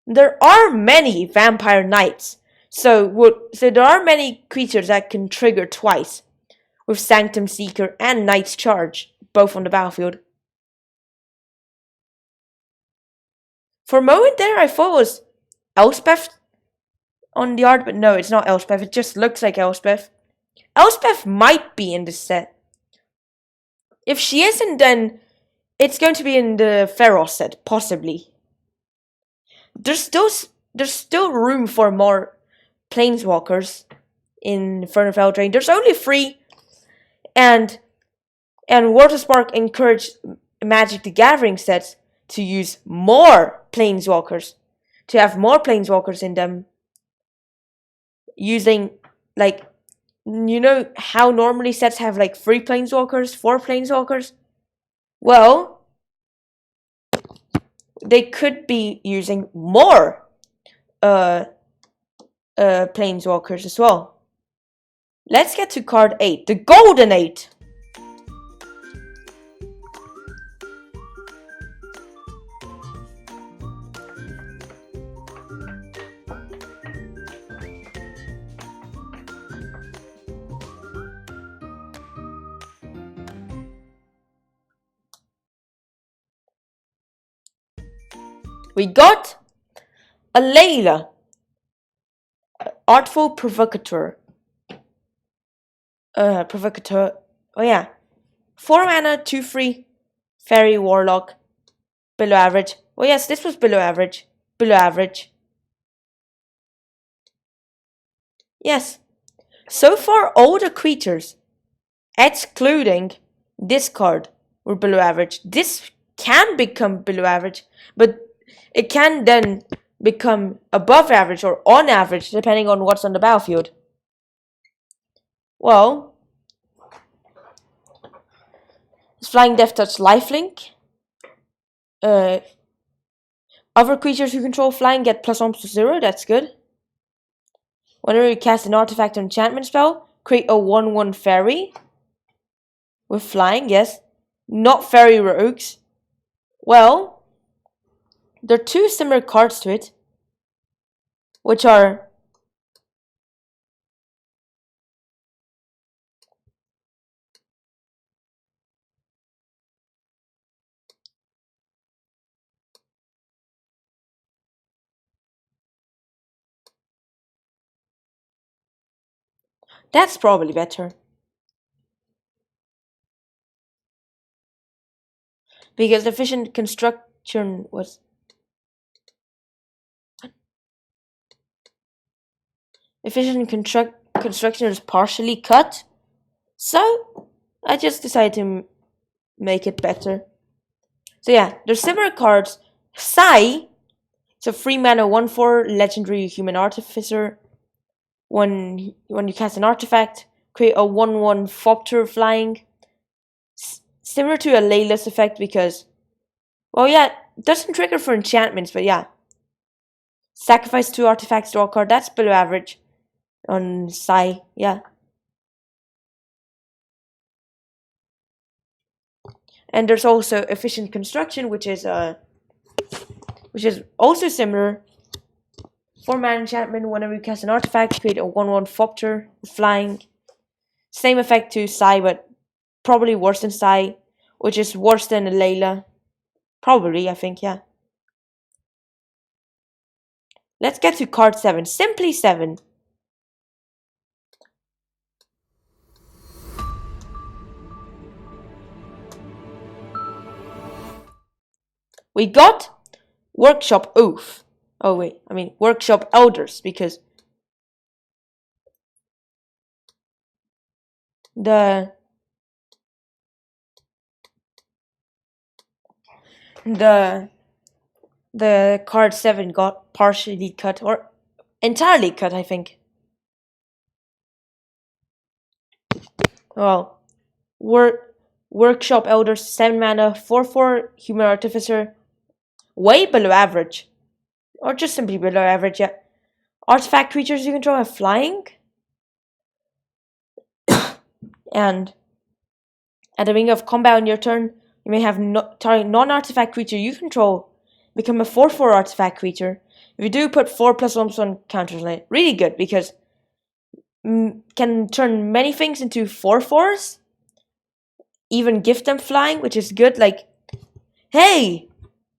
there are many vampire knights. So there are many creatures that can trigger twice with Sanctum Seeker and Knight's Charge, both on the battlefield. For a moment there, I thought it was Elspeth on the art, but no, it's not Elspeth. It just looks like Elspeth. Elspeth might be in this set. If she isn't, then it's going to be in the Feroz set, possibly. There's still room for more Planeswalkers in front of Eldraine. There's only 3, and WarSpark encouraged Magic the Gathering sets to use more Planeswalkers. to have more planeswalkers in them using, like, you know how normally sets have like 3 planeswalkers, 4 planeswalkers? Well, they could be using more planeswalkers as well. Let's get to card 8, the Golden 8. We got a Layla, Artful Provocateur. Provocateur. Oh yeah. 4 mana, 2/3, Fairy Warlock. Below average. Oh yes, this was below average. Below average. Yes. So far, all the creatures, excluding this card, were below average. This can become below average, but it can then become above average or on average, depending on what's on the battlefield. Well, it's Flying Death Touch Lifelink. Other creatures who control flying get +1/+0, that's good. Whenever you cast an artifact or enchantment spell, create a 1/1 fairy. With flying, yes. Not fairy rogues. Well, there are 2 similar cards to it, which are that's probably better. Because efficient construction was construction is partially cut, so I just decided to make it better. So yeah, there's similar cards. Sai, it's a 3 mana 1/4 legendary human artificer. When you cast an artifact, create a 1/1 Fopter flying. Similar to a Layla's effect because, well, yeah, it doesn't trigger for enchantments, but yeah. Sacrifice 2 artifacts, draw a card. That's below average on Sai, yeah. And there's also efficient construction, which is also similar. 4 mana enchantment. Whenever you cast an artifact, create a 1/1 Fopter flying. Same effect to Sai, but probably worse than Sai, which is worse than a Layla. Probably, I think, yeah. Let's get to card 7. Simply 7. We got Workshop Oath. Oh wait, I mean Workshop Elders, because the card 7 got partially cut, or entirely cut, I think. Well, Workshop Elders, 7 mana, 4/4 human artificer, way below average, or just simply below average. Yeah. Artifact creatures you control have flying, and at the beginning of combat on your turn, you may have non-artifact creature you control become a 4/4 artifact creature. If you do, put 4+1 counters on it. Really good, because can turn many things into 4/4s. Even gift them flying, which is good. Like, hey,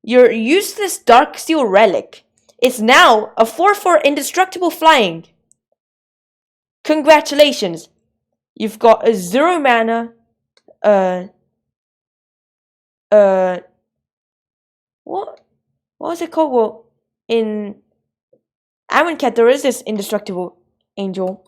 your useless Darksteel Relic is now a 4/4 indestructible flying. Congratulations. You've got a 0 mana what was it called? Well, in Amonkhet there is this indestructible angel.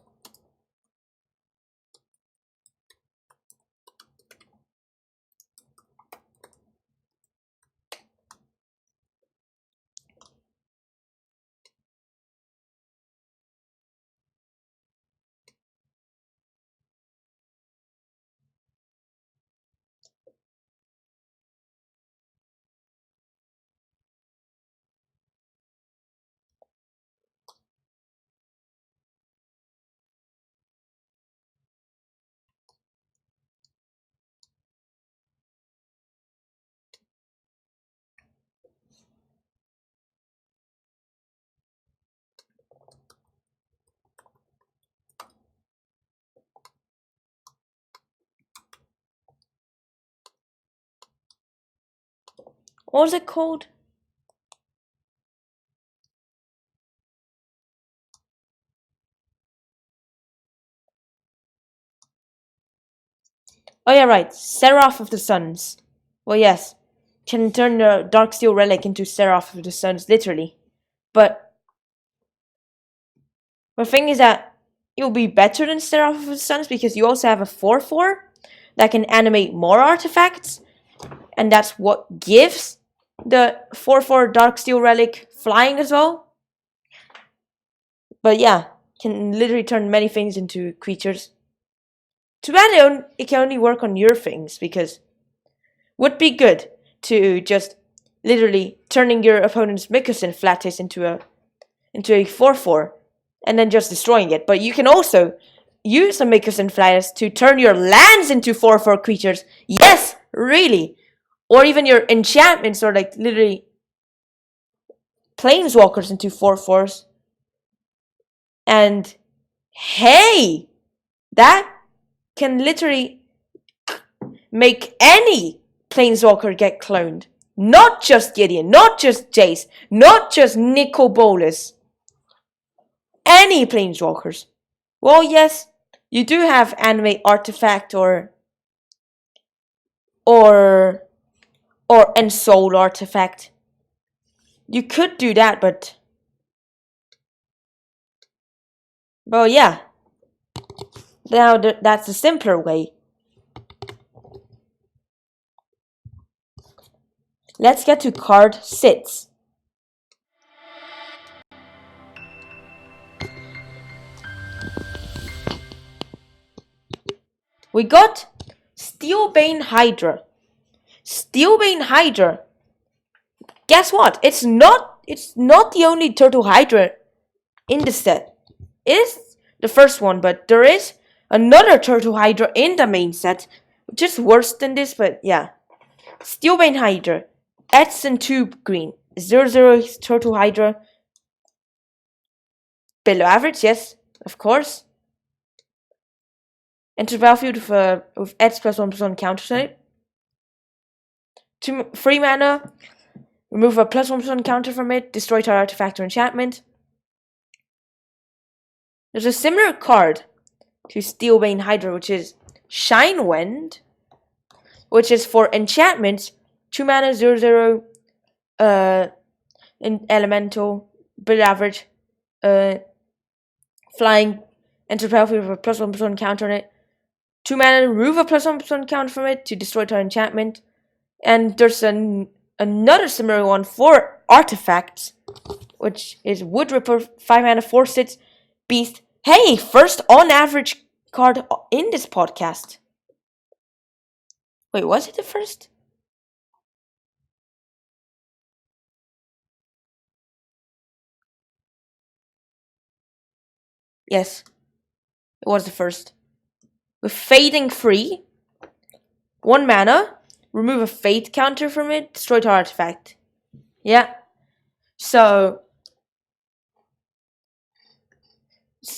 What was it called? Oh yeah, right. Seraph of the Suns. Well, yes. Can turn the Darksteel Relic into Seraph of the Suns, literally. But the thing is that you'll be better than Seraph of the Suns because you also have a 4/4 that can animate more artifacts. And that's what gives the 4/4 Darksteel Relic flying as well. But yeah, can literally turn many things into creatures. Too bad it can only work on your things, because would be good to just literally turning your opponent's Mycosynth Flatis into a 4/4 and then just destroying it. But you can also use a Mycosynth Flatis to turn your lands into 4/4 creatures. Yes, really. Or even your enchantments, or like literally planeswalkers into 4/4s. And hey, that can literally make any planeswalker get cloned. Not just Gideon, not just Jace, not just Nicol Bolas. Any planeswalkers. Well, yes, you do have animate artifact or ensoul artifact. You could do that, but well, yeah. Now that's a simpler way. Let's get to card 6. We got Steelbane Hydra. Steelbane Hydra. Guess what? It's not the only Turtle Hydra in the set. It is the first one, but there is another Turtle Hydra in the main set, which is worse than this, but yeah. Steelbane Hydra. Edson 2 green. 0/0 Turtle Hydra. Below average, yes, of course. Enter the battlefield with Ed's +1/+1 counter on it. 3 mana. Remove a +1/+1 counter from it. Destroy target artifact or enchantment. There's a similar card to Steelbane Hydra, which is Shine Wind, which is for enchantments. 2 mana, 0/0, in elemental, below average, flying, enter the battlefield with a +1/+1 counter on it. 2 mana, remove a +1/+1 counter from it to destroy target enchantment. And there's another similar one for artifacts, which is Wood Ripper, 5 mana, 4/6 beast. Hey, first on average card in this podcast. Wait, was it the first? Yes, it was the first. With Fading Free, 1 mana, remove a fate counter from it, destroy target artifact. Yeah. So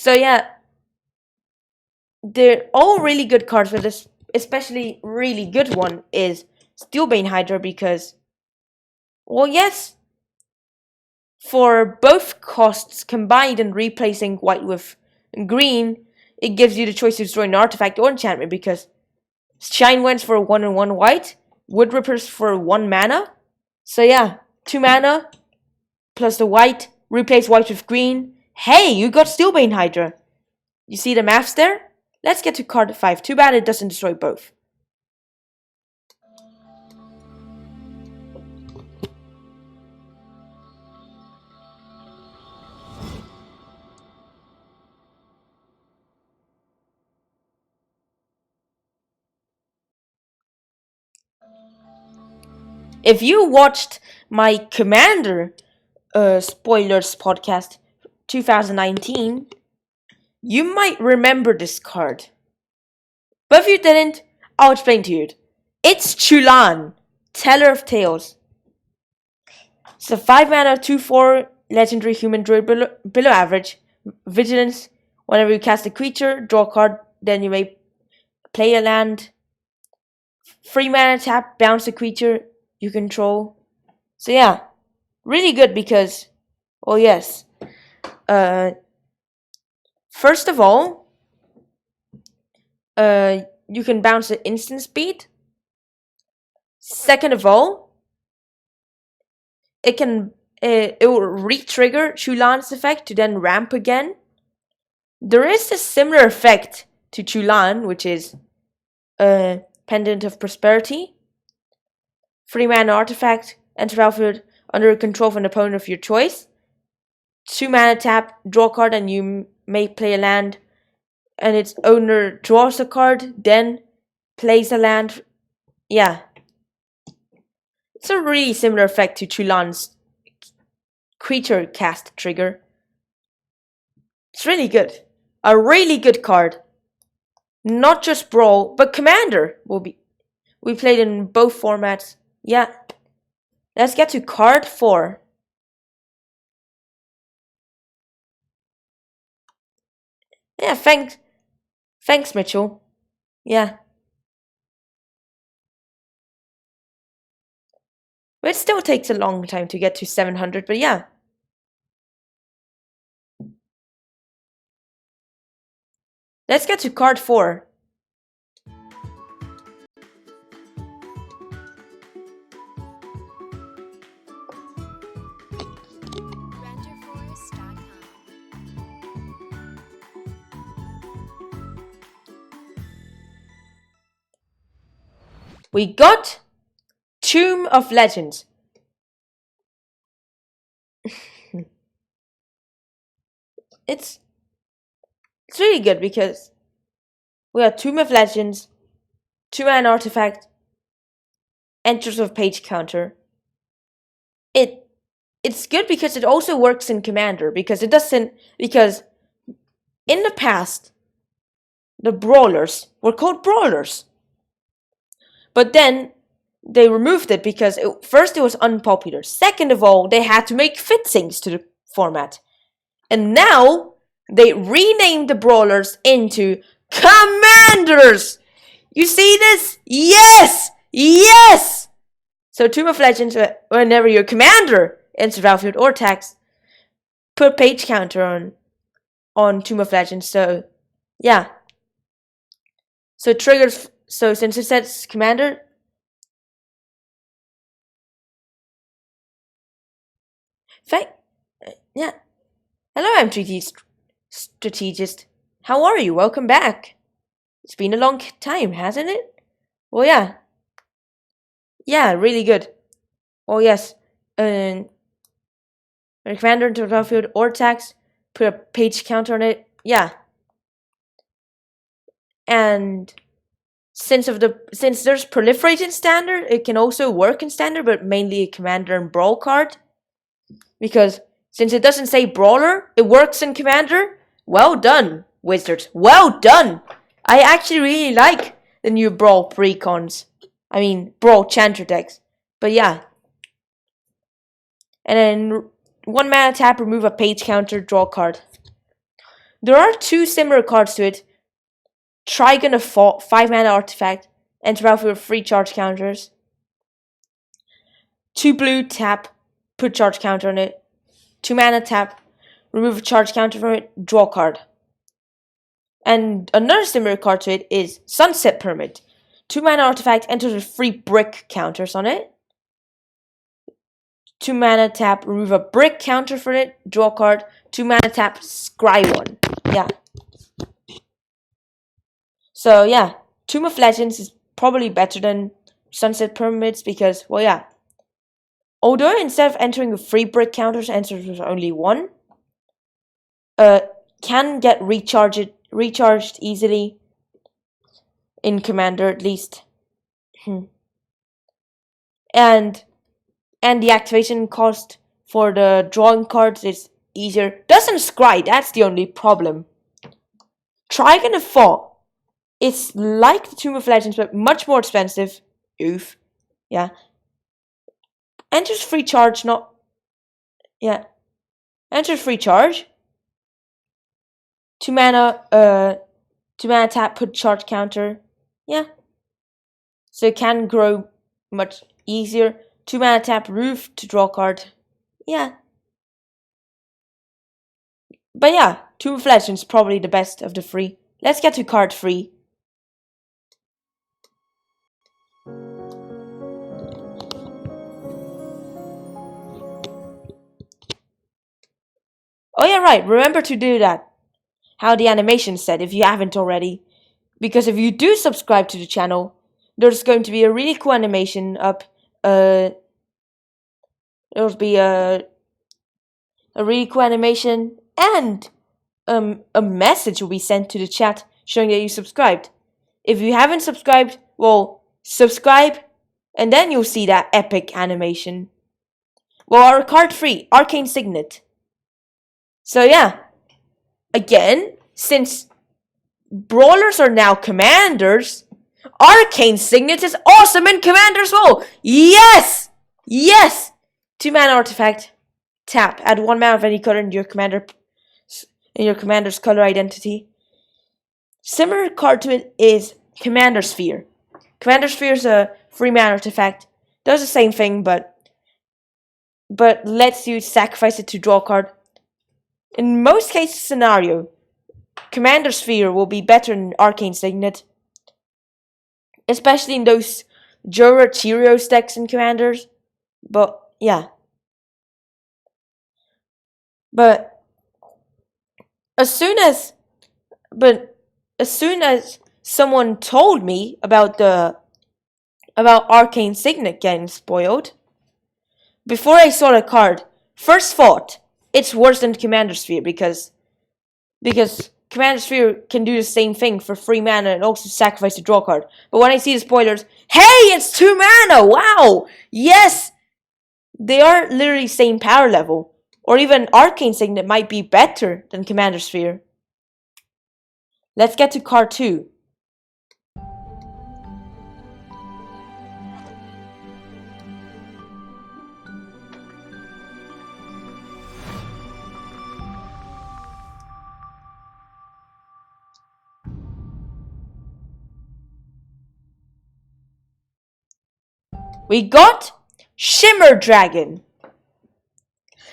yeah, they're all really good cards, but this especially really good one is Steelbane Hydra, because, well, yes, for both costs combined and replacing white with green, it gives you the choice to destroy an artifact or enchantment, because Shine Winds for 1/1 white, Wood Rippers for 1 mana. So yeah, 2 mana plus the white, replace white with green. Hey, you got Steelbane Hydra. You see the maths there? Let's get to card 5. Too bad it doesn't destroy both. If you watched my Commander spoilers podcast 2019, you might remember this card. But if you didn't, I'll explain to you. It's Chulan, Teller of Tales. It's a 5 mana 2/4 legendary human druid below average. Vigilance. Whenever you cast a creature, draw a card, then you may play a land. 3 mana tap, bounce a creature you control. So yeah, really good because, well, yes. First of all, you can bounce at instant speed. Second of all, it will re-trigger Chulan's effect to then ramp again. There is a similar effect to Chulan, which is Pendant of Prosperity. 3-mana artifact, enter battlefield under control of an opponent of your choice. 2-mana tap, draw a card, and you may play a land, and its owner draws a card, then plays a land. Yeah. It's a really similar effect to Chulan's creature cast trigger. It's really good. A really good card. Not just Brawl, but Commander will be. We played in both formats. Yeah. Let's get to card 4. Yeah, thanks. Thanks, Mitchell. Yeah. But it still takes a long time to get to 700, but yeah. Let's get to card 4. We got Tomb of Legends. It's really good because we have Tomb of Legends, 2-mana artifact, enters of page counter. It's good because it also works in Commander because in the past the brawlers were called brawlers. But then they removed it because first it was unpopular. Second of all, they had to make fixings to the format. And now they renamed the brawlers into Commanders! You see this? Yes! Yes! So Tomb of Legends, whenever your commander enters battlefield or attacks, put page counter on Tomb of Legends. So yeah. So it triggers. So since it sets commander. Yeah. Hello, MTG strategist. How are you? Welcome back. It's been a long time, hasn't it? Well, yeah. Yeah, really good. Oh, yes. When commander into the battlefield or attacks, put a page counter on it. Yeah. And since there's proliferate in standard, it can also work in standard, but mainly a commander and brawl card. Because since it doesn't say brawler, it works in commander. Well done, Wizards. Well done. I actually really like the new brawl precons. I mean, brawl chanter decks. But yeah. And then 1-mana tap, remove a page counter, draw a card. There are 2 similar cards to it. Trigon of Thought, 5-mana artifact, enter battlefield with 3 charge counters. 2 blue, tap, put charge counter on it. 2-mana tap, remove a charge counter from it, draw a card. And another similar card to it is Sunset Pyramid. 2-mana artifact, enters with 3 brick counters on it. 2-mana tap, remove a brick counter for it, draw a card. 2-mana tap, scry 1. Yeah. So yeah, Tomb of Legends is probably better than Sunset Pyramids because, well, yeah. Although instead of entering with 3 brick counters, enters with only 1, can get recharged easily in Commander at least. And the activation cost for the drawing cards is easier. Doesn't scry, that's the only problem. Trigon of Thought. It's like the Tomb of Legends, but much more expensive. Oof. Yeah. Enters free charge, not... Yeah. Enters free charge. 2-mana, 2-mana tap, put charge counter. Yeah. So it can grow much easier. 2 mana tap Roof to draw a card. Yeah. But yeah, Tomb of Legends probably the best of the 3. Let's get to card 3. Oh yeah, right, remember to do that. How the animation said if you haven't already. Because if you do subscribe to the channel, there's going to be a really cool animation up. There'll be a really cool animation and a message will be sent to the chat showing that you subscribed. If you haven't subscribed, well, subscribe and then you'll see that epic animation. Well, our card 3, Arcane Signet. So yeah, again, since Brawlers are now Commanders, Arcane Signet is awesome in Commander as well! Yes! Yes! 2 mana artifact, tap, add 1 mana of any color in your commander's color identity. Similar card to it is Commander Sphere. Commander Sphere is a 3 mana artifact. Does the same thing, but lets you sacrifice it to draw a card. In most cases scenario, Commander Sphere will be better than Arcane Signet. Especially in those Jura Cheerios decks and Commanders. But, yeah. But as soon as someone told me about Arcane Signet getting spoiled, before I saw the card, first thought, it's worse than Commander Sphere because Commander Sphere can do the same thing for 3 mana and also sacrifice a draw card. But when I see the spoilers, hey, it's 2 mana! Wow! Yes! They are literally same power level. Or even Arcane Signet might be better than Commander Sphere. Let's get to card 2. We got Shimmer Dragon.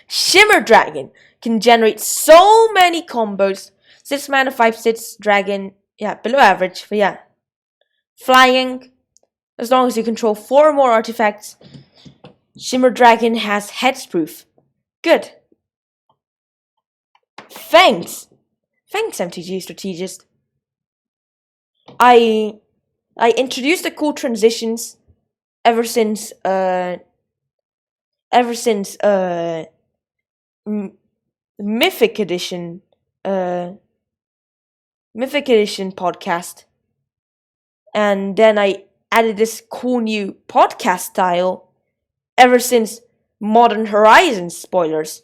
Shimmer Dragon can generate so many combos. 6 mana, 5/6 dragon. Yeah, below average, but yeah. Flying. As long as you control 4 or more artifacts. Shimmer Dragon has hexproof. Good. Thanks. Thanks, MTG Strategist. I introduced the cool transitions ever since Mythic Edition podcast, and then I added this cool new podcast style ever since Modern Horizons spoilers.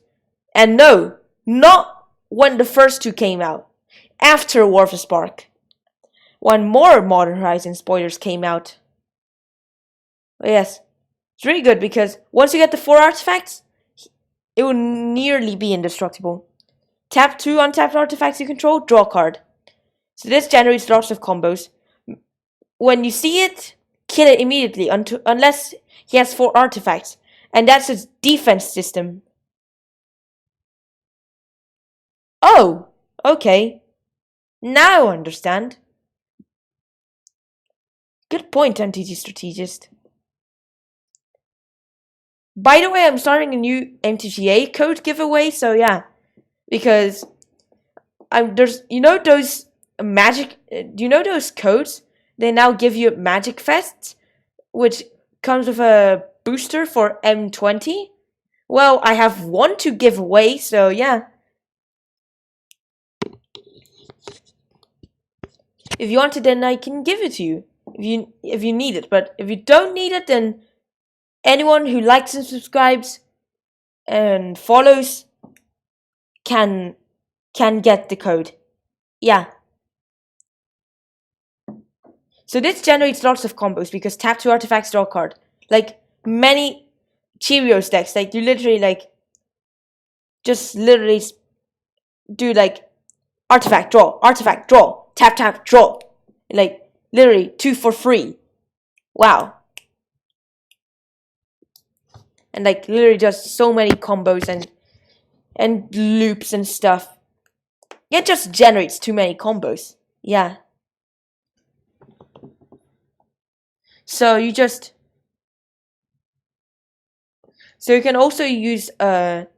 And no, not when the first 2 came out, after WarSpark, when more Modern Horizons spoilers came out. But yes, it's really good because once you get the 4 artifacts, it will nearly be indestructible. Tap 2 untapped artifacts you control, draw a card. So this generates lots of combos. When you see it, kill it immediately unless he has 4 artifacts. And that's his defense system. Oh, okay. Now I understand. Good point, MTG Strategist. By the way, I'm starting a new MTGA code giveaway, so yeah. Because there's those magic, do you know those codes? They now give you Magic Fests, which comes with a booster for M20. Well, I have 1 to give away, so yeah. If you want it, then I can give it to you. If you need it, but if you don't need it, then anyone who likes and subscribes and follows can get the code. Yeah. So this generates lots of combos because tap 2 artifacts, draw a card. Like many Cheerios decks, like you literally just literally do artifact, draw, tap, tap, draw. Like literally 2 for free. Wow. and like literally does so many combos and loops and stuff. It just generates too many combos. Yeah. So you can also use it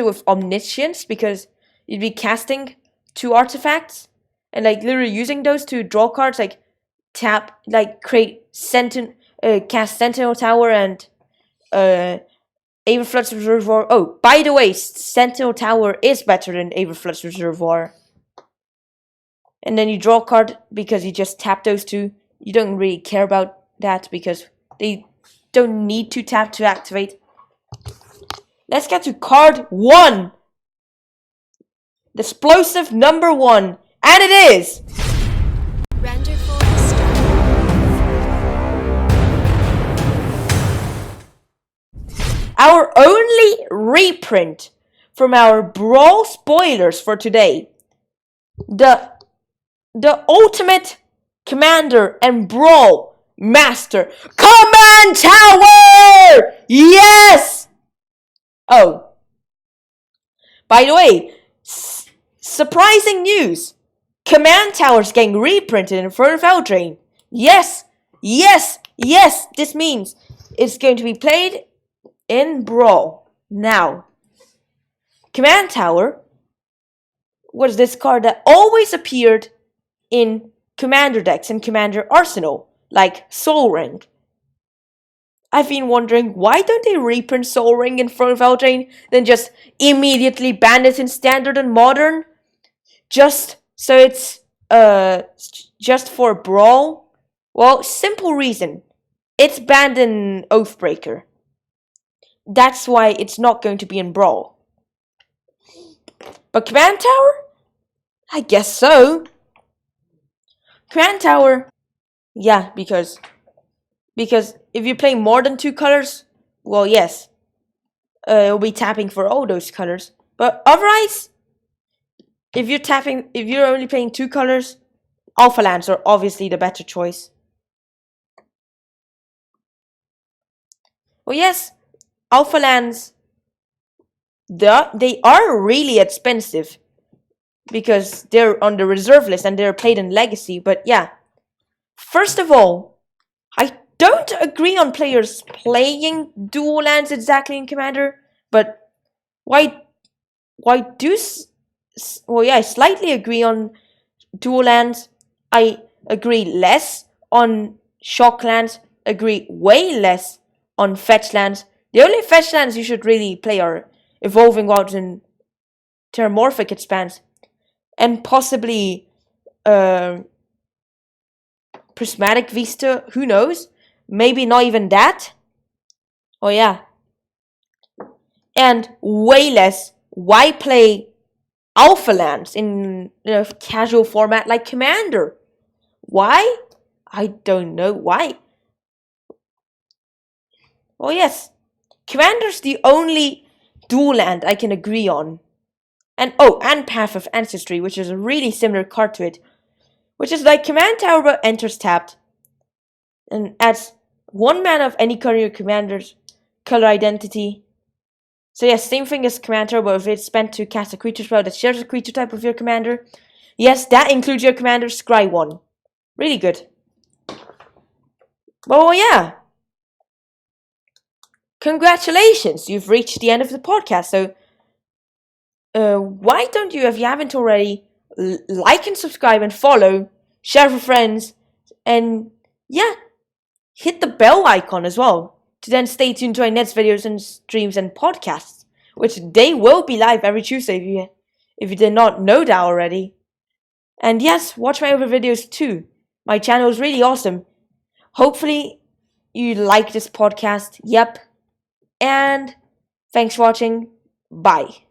with Omniscience, because you'd be casting 2 artifacts and like literally using those to draw cards, like tap, like create cast Sentinel Tower and Averflux Reservoir. Oh, by the way, Sentinel Tower is better than Averflux Reservoir. And then you draw a card because you just tap those 2. You don't really care about that because they don't need to tap to activate. Let's get to card 1. The explosive number 1. And it is... our only reprint from our Brawl spoilers for today. The ultimate commander and Brawl master Command Tower! Yes! Oh. By the way, surprising news. Command Tower's getting reprinted in Throne of Eldraine. Yes! Yes! Yes! This means it's going to be played in Brawl. Now, Command Tower was this card that always appeared in Commander decks and Commander Arsenal, like Sol Ring. I've been wondering, why don't they reprint Sol Ring in Throne of Eldraine, then just immediately ban it in Standard and Modern? Just so it's just for Brawl? Well, simple reason. It's banned in Oathbreaker. That's why it's not going to be in Brawl. But Command Tower? I guess so. Command Tower, yeah, because if you play more than 2 colors, well, yes, it'll be tapping for all those colors. But otherwise, if you're only playing 2 colors, Alpha Lands are obviously the better choice. Well, yes, Alpha Lands, they are really expensive because they're on the reserve list and they're played in Legacy. But yeah, first of all, I don't agree on players playing dual lands exactly in Commander, but I slightly agree on dual lands. I agree less on shock lands, agree way less on fetch lands. The only fetch lands you should really play are Evolving Wilds and Terramorphic Expanse, and possibly Prismatic Vista, who knows? Maybe not even that. Oh yeah. And way less, why play Alpha Lands in a casual format like Commander? Why? I don't know why. Oh yes, Commander's the only dual land I can agree on. And Path of Ancestry, which is a really similar card to it, which is like Command Tower but enters tapped and adds 1 mana of any color your commander's color identity. So yes, same thing as Command Tower, but if it's spent to cast a creature spell that shares a creature type of your commander, yes, that includes your commander's Scry 1. Really good. Oh yeah. Congratulations, you've reached the end of the podcast. So why don't you, if you haven't already, like and subscribe and follow, share with friends, and yeah, hit the bell icon as well to then stay tuned to our next videos and streams and podcasts, which they will be live every Tuesday if you did not know that already. And yes, watch my other videos too. My channel is really awesome. Hopefully you like this podcast. Yep. And thanks for watching. Bye.